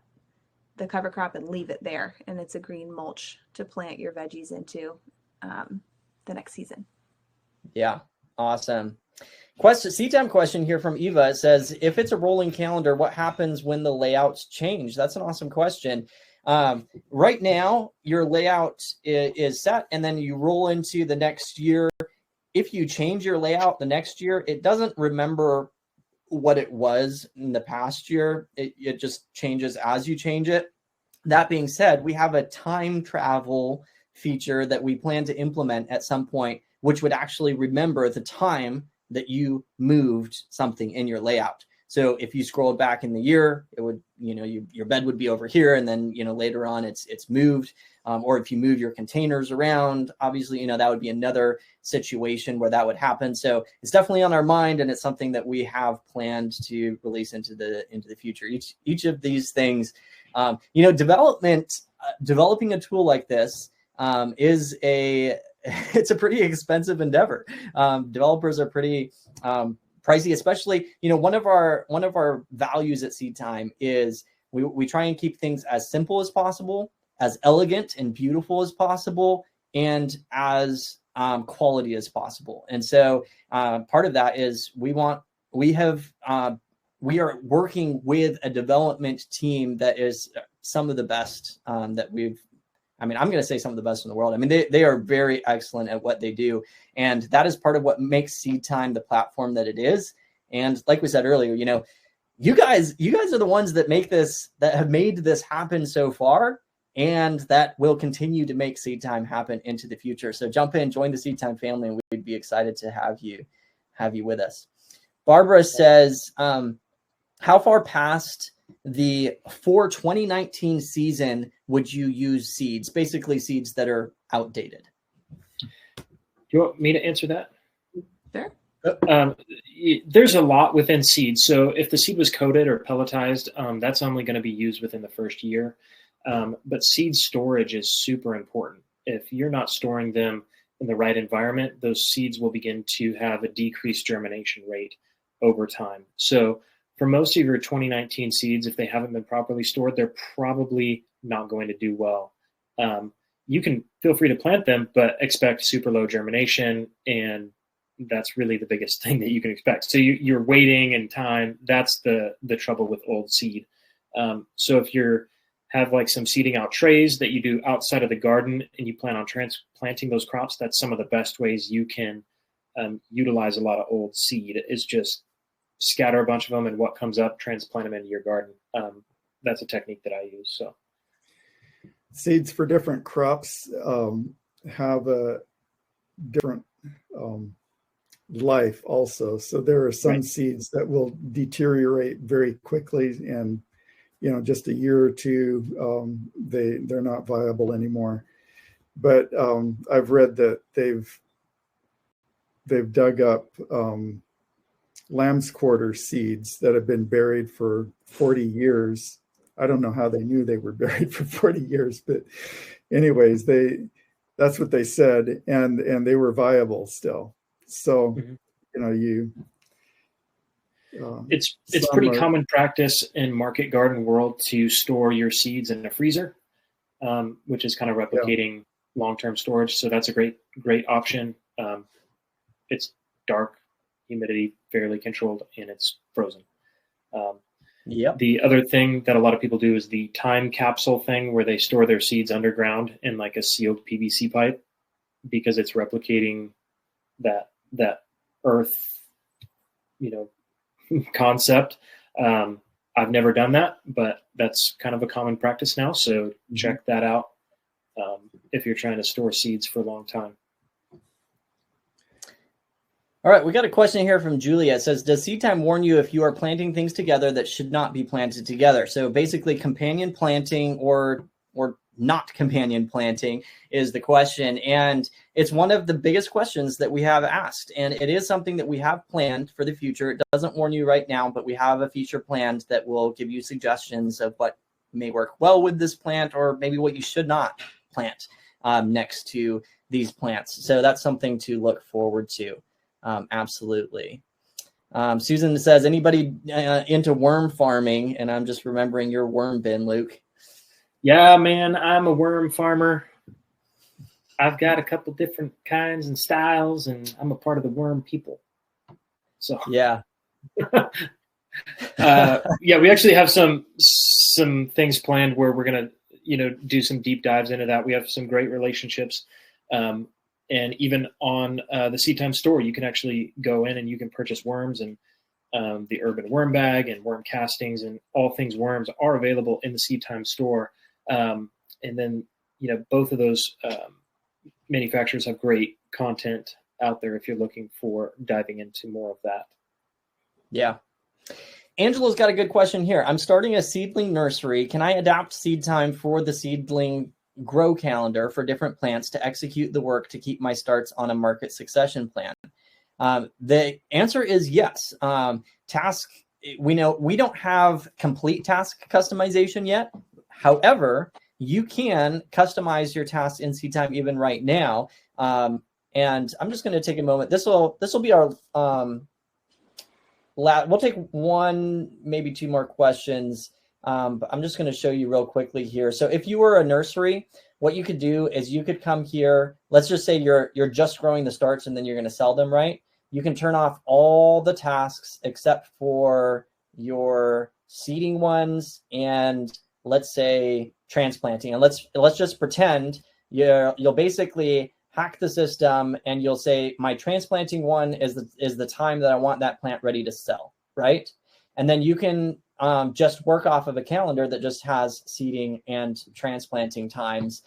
the cover crop and leave it there, and it's a green mulch to plant your veggies into the next season. Yeah, awesome. Seed time question here from Eva. It says, if it's a rolling calendar, what happens when the layouts change? That's an awesome question. Right now, your layout is set, and then you roll into the next year. If you change your layout the next year, it doesn't remember what it was in the past year. It just changes as you change it. That being said, we have a time travel feature that we plan to implement at some point, which would actually remember the time that you moved something in your layout. So if you scrolled back in the year, it would, your bed would be over here, and then, later on it's moved. Or if you move your containers around, obviously, that would be another situation where that would happen. So it's definitely on our mind, and it's something that we have planned to release into the future. Each of these things, developing a tool like this is it's a pretty expensive endeavor. Developers are pretty pricey, especially, one of our values at Seed Time is we try and keep things as simple as possible, as elegant and beautiful as possible, and as quality as possible. And so part of that is we are working with a development team that is some of the best that I'm going to say some of the best in the world. I mean, they are very excellent at what they do. And that is part of what makes Seed Time the platform that it is. And like we said earlier, you guys are the ones that have made this happen so far, and that will continue to make Seed Time happen into the future. So jump in, join the Seed Time family, and we'd be excited to have you with us. Barbara says, how far past the 2019 season would you use seeds? Basically seeds that are outdated. Do you want me to answer that? Sure. There's a lot within seeds. So if the seed was coated or pelletized, that's only going to be used within the first year. But seed storage is super important. If you're not storing them in the right environment, those seeds will begin to have a decreased germination rate over time. So for most of your 2019 seeds, if they haven't been properly stored, they're probably not going to do well. You can feel free to plant them, but expect super low germination, and that's really the biggest thing that you can expect. So you're waiting in time. That's the trouble with old seed. So if you're have like some seeding out trays that you do outside of the garden and you plan on transplanting those crops, that's some of the best ways you can utilize a lot of old seed, is just scatter a bunch of them and what comes up, transplant them into your garden. That's a technique that I use. So seeds for different crops have a different life also. So there are some seeds that will deteriorate very quickly, and just a year or two, they're not viable anymore. But I've read that they've dug up lamb's quarter seeds that have been buried for 40 years. I don't know how they knew they were buried for 40 years, but anyways, that's what they said, and they were viable still. So, it's pretty common practice in market garden world to store your seeds in a freezer, which is kind of replicating long-term storage. So that's a great option. It's dark, humidity fairly controlled, and it's frozen. The other thing that a lot of people do is the time capsule thing, where they store their seeds underground in like a sealed PVC pipe, because it's replicating that earth, concept. I've never done that, but that's kind of a common practice now. So check that out if you're trying to store seeds for a long time. All right, we got a question here from Julia. It says, does seed time warn you if you are planting things together that should not be planted together? So basically companion planting or not companion planting is the question. And it's one of the biggest questions that we have asked. And it is something that we have planned for the future. It doesn't warn you right now, but we have a feature planned that will give you suggestions of what may work well with this plant, or maybe what you should not plant next to these plants. So that's something to look forward to. Absolutely. Susan says, anybody into worm farming? And I'm just remembering your worm bin, Luke. Yeah, man, I'm a worm farmer. I've got a couple different kinds and styles, and I'm a part of the worm people. So yeah. We actually have some things planned where we're gonna, do some deep dives into that. We have some great relationships. And even on the Seed Time store, you can actually go in and you can purchase worms, and the urban worm bag and worm castings and all things worms are available in the Seed Time store. And then, both of those manufacturers have great content out there if you're looking for diving into more of that. Yeah. Angela's got a good question here. I'm starting a seedling nursery. Can I adapt Seed Time for the seedling grow calendar for different plants to execute the work to keep my starts on a market succession plan? The answer is yes. We know we don't have complete task customization yet. However, you can customize your tasks in Seed Time even right now. And I'm just going to take a moment. This will be our we'll take one, maybe two more questions. But I'm just going to show you real quickly here. So if you were a nursery, what you could do is you could come here. Let's just say you're just growing the starts and then you're going to sell them, right? You can turn off all the tasks except for your seeding ones and, let's say, transplanting. And let's just pretend you'll basically hack the system and you'll say my transplanting one is the time that I want that plant ready to sell, right? And then you can just work off of a calendar that just has seeding and transplanting times.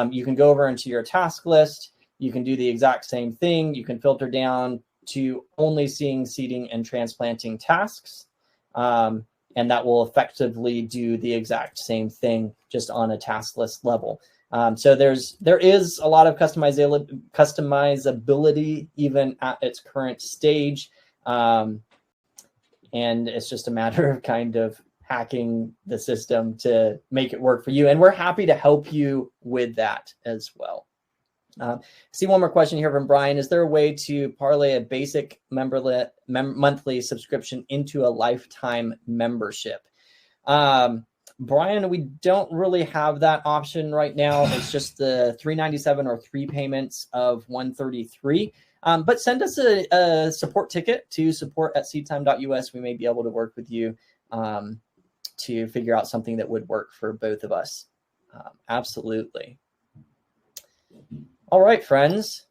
You can go over into your task list. You can do the exact same thing. You can filter down to only seeing seeding and transplanting tasks. And that will effectively do the exact same thing just on a task list level. So there is a lot of customizability even at its current stage. And it's just a matter of kind of hacking the system to make it work for you. And we're happy to help you with that as well. See one more question here from Brian. Is there a way to parlay a basic monthly subscription into a lifetime membership? Brian, we don't really have that option right now. It's just the $397 or 3 payments of $133. But send us a support ticket to support@seedtime.us. We may be able to work with you to figure out something that would work for both of us. Absolutely. All right, friends.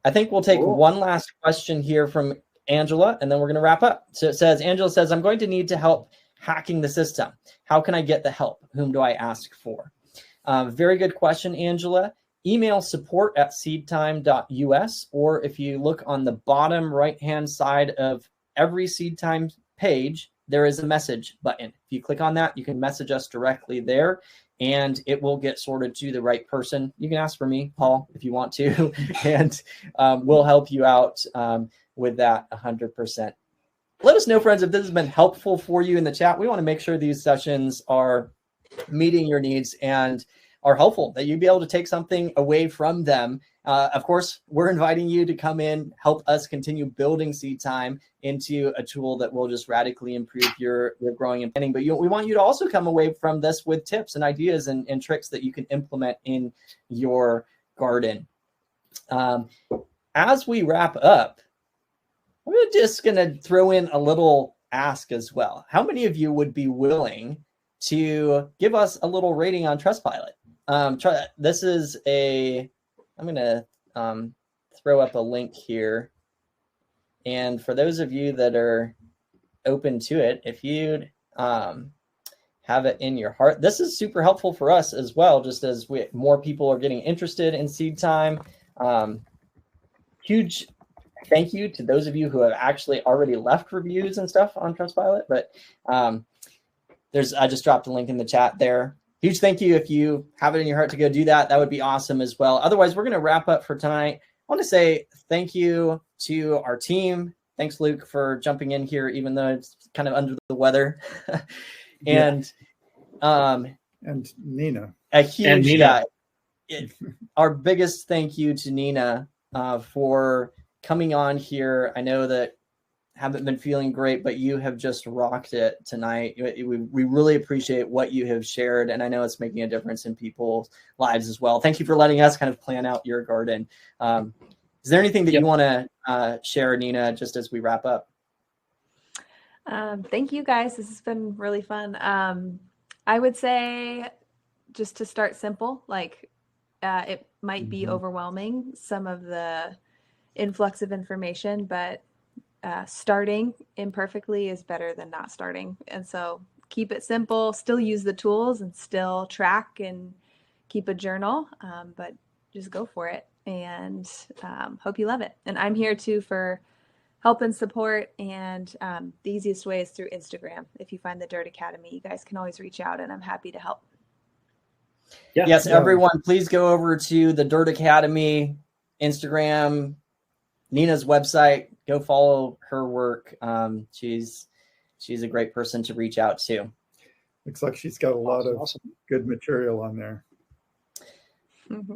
I think we'll take one last question here from Angela, and then we're going to wrap up. So Angela says, I'm going to need to help hacking the system. How can I get the help? Whom do I ask for? Very good question, Angela. Email support@seedtime.us, or if you look on the bottom right-hand side of every SeedTime page, there is a message button. If you click on that, you can message us directly there, and it will get sorted to the right person. You can ask for me, Paul, if you want to, and we'll help you out with that 100%. Let us know, friends, if this has been helpful for you in the chat. We want to make sure these sessions are meeting your needs and are helpful, that you'd be able to take something away from them. Of course, we're inviting you to come in, help us continue building SeedTime into a tool that will just radically improve your growing and planning. But we want you to also come away from this with tips and ideas and tricks that you can implement in your garden. As we wrap up, we're just going to throw in a little ask as well. How many of you would be willing to give us a little rating on Trustpilot? This is I'm going to throw up a link here. And for those of you that are open to it, if you'd have it in your heart, this is super helpful for us as well, just as more people are getting interested in SeedTime. Huge thank you to those of you who have actually already left reviews and stuff on Trustpilot. But I just dropped a link in the chat there. Huge thank you if you have it in your heart to go do that. That would be awesome as well. Otherwise, we're going to wrap up for tonight. I want to say thank you to our team. Thanks, Luke, for jumping in here, even though it's kind of under the weather. And Nina. A huge our biggest thank you to Nina for coming on here. I know that haven't been feeling great, but you have just rocked it tonight. We really appreciate what you have shared, and I know it's making a difference in people's lives as well. Thank you for letting us kind of plan out your garden. Is there anything that you want to share, Nina, just as we wrap up? Thank you, guys. This has been really fun. I would say just to start simple, it might be overwhelming, some of the influx of information, but starting imperfectly is better than not starting. And so keep it simple, still use the tools and still track and keep a journal, but just go for it, and hope you love it. And I'm here too for help and support, and the easiest way is through Instagram. If you find the Dirt Academy, you guys can always reach out, and I'm happy to help. Yeah. Yes, everyone, please go over to the Dirt Academy Instagram, Nina's website. Go follow her work. She's a great person to reach out to. Looks like she's got a lot of good material on there.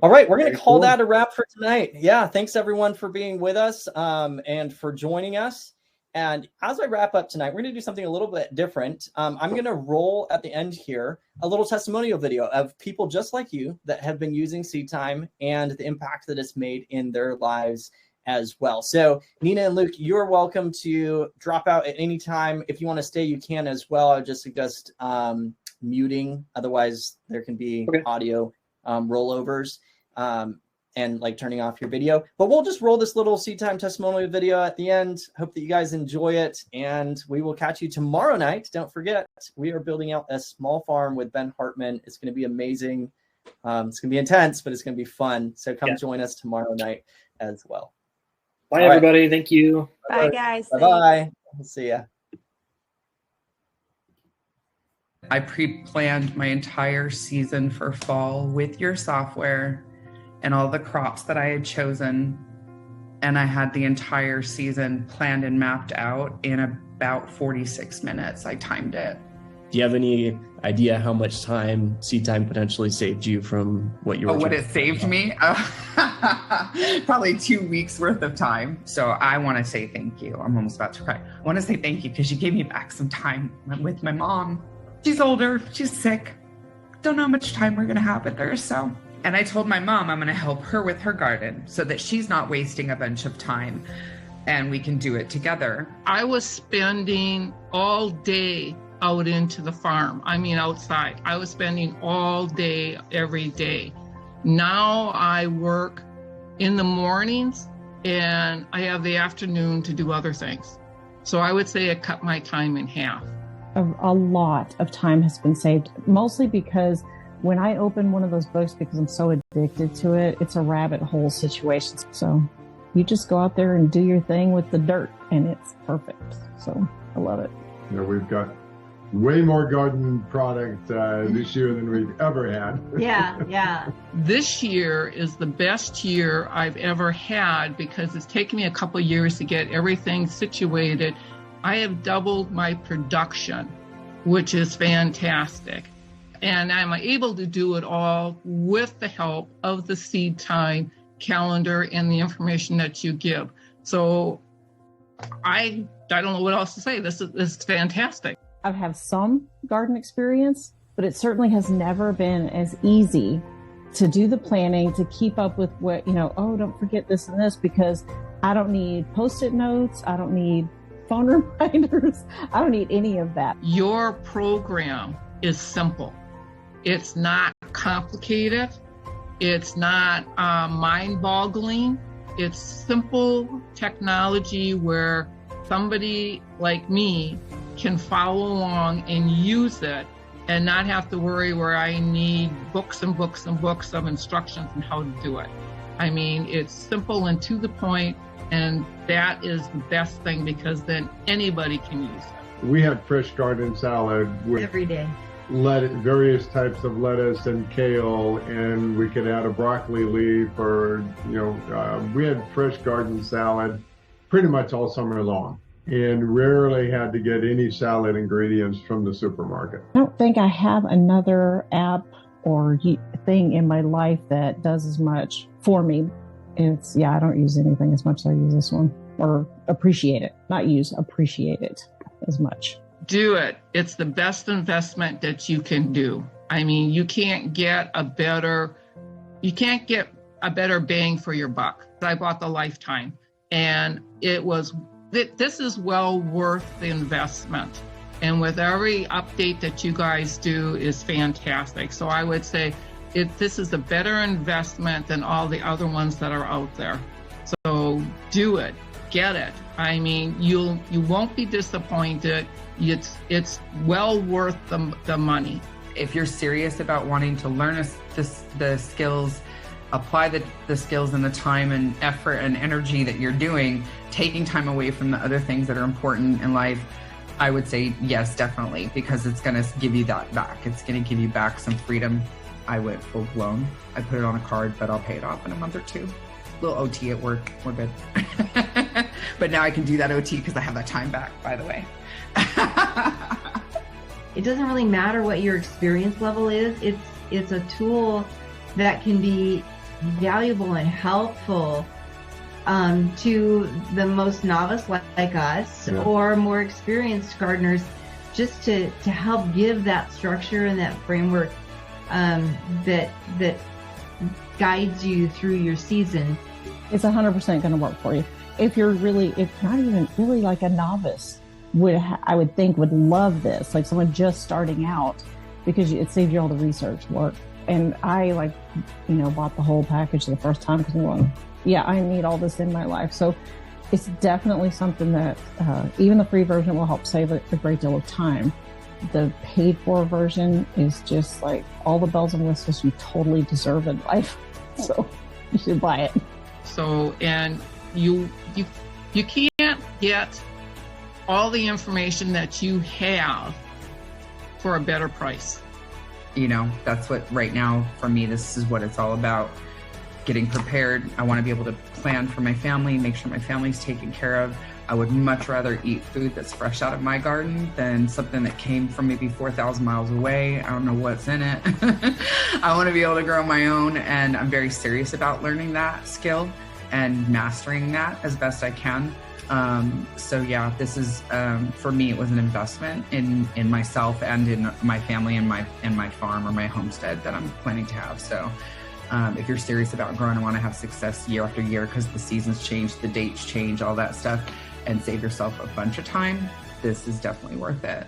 All right, we're going to call that a wrap for tonight. Yeah, thanks everyone for being with us and for joining us. And as I wrap up tonight, we're going to do something a little bit different. I'm going to roll at the end here a little testimonial video of people just like you that have been using SeedTime and the impact that it's made in their lives as well. So Nina and Luke, you're welcome to drop out at any time. If you want to stay, you can as well. I would just suggest muting. Otherwise, there can be audio rollovers and turning off your video. But we'll just roll this little SeedTime testimonial video at the end. Hope that you guys enjoy it, and we will catch you tomorrow night. Don't forget, we are building out a small farm with Ben Hartman. It's going to be amazing. It's going to be intense, but it's going to be fun. So come join us tomorrow night as well. Bye, everybody. Thank you. Bye, guys. Bye-bye. We'll see ya. I pre-planned my entire season for fall with your software and all the crops that I had chosen. And I had the entire season planned and mapped out in about 46 minutes. I timed it. Do you have any idea how much time SeedTime potentially saved you from what you were what it saved me? Probably 2 weeks worth of time. So I want to say thank you. I'm almost about to cry. I want to say thank you because you gave me back some time with my mom. She's older, she's sick. Don't know how much time we're going to have with her, so. And I told my mom I'm going to help her with her garden so that she's not wasting a bunch of time and we can do it together. I was spending all day out into the farm. I mean, outside. I was spending all day, every day. Now I work in the mornings and I have the afternoon to do other things. So I would say it cut my time in half. A lot of time has been saved, mostly because when I open one of those books, because I'm so addicted to it, it's a rabbit hole situation. So you just go out there and do your thing with the dirt and it's perfect. So I love it. You know, we've got way more garden product this year than we've ever had. Yeah. This year is the best year I've ever had because it's taken me a couple of years to get everything situated. I have doubled my production, which is fantastic. And I'm able to do it all with the help of the seed time calendar and the information that you give. So I don't know what else to say. This is fantastic. I have some garden experience, but it certainly has never been as easy to do the planning, to keep up with what, oh, don't forget this and this, because I don't need Post-it notes. I don't need phone reminders. I don't need any of that. Your program is simple. It's not complicated. It's not mind-boggling. It's simple technology where somebody like me can follow along and use it and not have to worry where I need books and books and books of instructions on how to do it. I mean, it's simple and to the point, and that is the best thing because then anybody can use it. We had fresh garden salad with Every day. various types of lettuce and kale, and we could add a broccoli leaf or, we had fresh garden salad pretty much all summer long and rarely had to get any salad ingredients from the supermarket. I don't think I have another app or thing in my life that does as much for me. I don't use anything as much as I use this one, or appreciate it. Appreciate it as much. Do it. It's the best investment that you can do. I mean, you can't get a better bang for your buck. I bought the lifetime and this is well worth the investment. And with every update that you guys do is fantastic. So I would say this is a better investment than all the other ones that are out there. So do it, get it. I mean, you won't be disappointed. It's well worth the money. If you're serious about wanting to learn the skills, apply the skills and the time and effort and energy that you're doing, taking time away from the other things that are important in life, I would say yes, definitely, because it's going to give you that back. It's going to give you back some freedom. I went full blown. I put it on a card, but I'll pay it off in a month or two. A little OT at work, we're good. But now I can do that OT because I have that time back, by the way. It doesn't really matter what your experience level is. It's a tool that can be valuable and helpful to the most novice like us, or more experienced gardeners, just to help give that structure and that framework that guides you through your season. It's 100% going to work for you. If not even really like a novice, I would think would love this, like someone just starting out, because it saves you all the research work. And I bought the whole package the first time because I'm going, I need all this in my life. So it's definitely something that even the free version will help save a great deal of time. The paid for version is just like all the bells and whistles you totally deserve in life. So you should buy it. So, and you can't get all the information that you have for a better price. That's what right now for me, this is what it's all about. Getting prepared. I want to be able to plan for my family, make sure my family's taken care of. I would much rather eat food that's fresh out of my garden than something that came from maybe 4,000 miles away. I don't know what's in it. I want to be able to grow my own, and I'm very serious about learning that skill and mastering that as best I can. This is, for me, it was an investment in myself and in my family and my farm or my homestead that I'm planning to have. So if you're serious about growing and want to have success year after year, because the seasons change, the dates change, all that stuff, and save yourself a bunch of time, this is definitely worth it.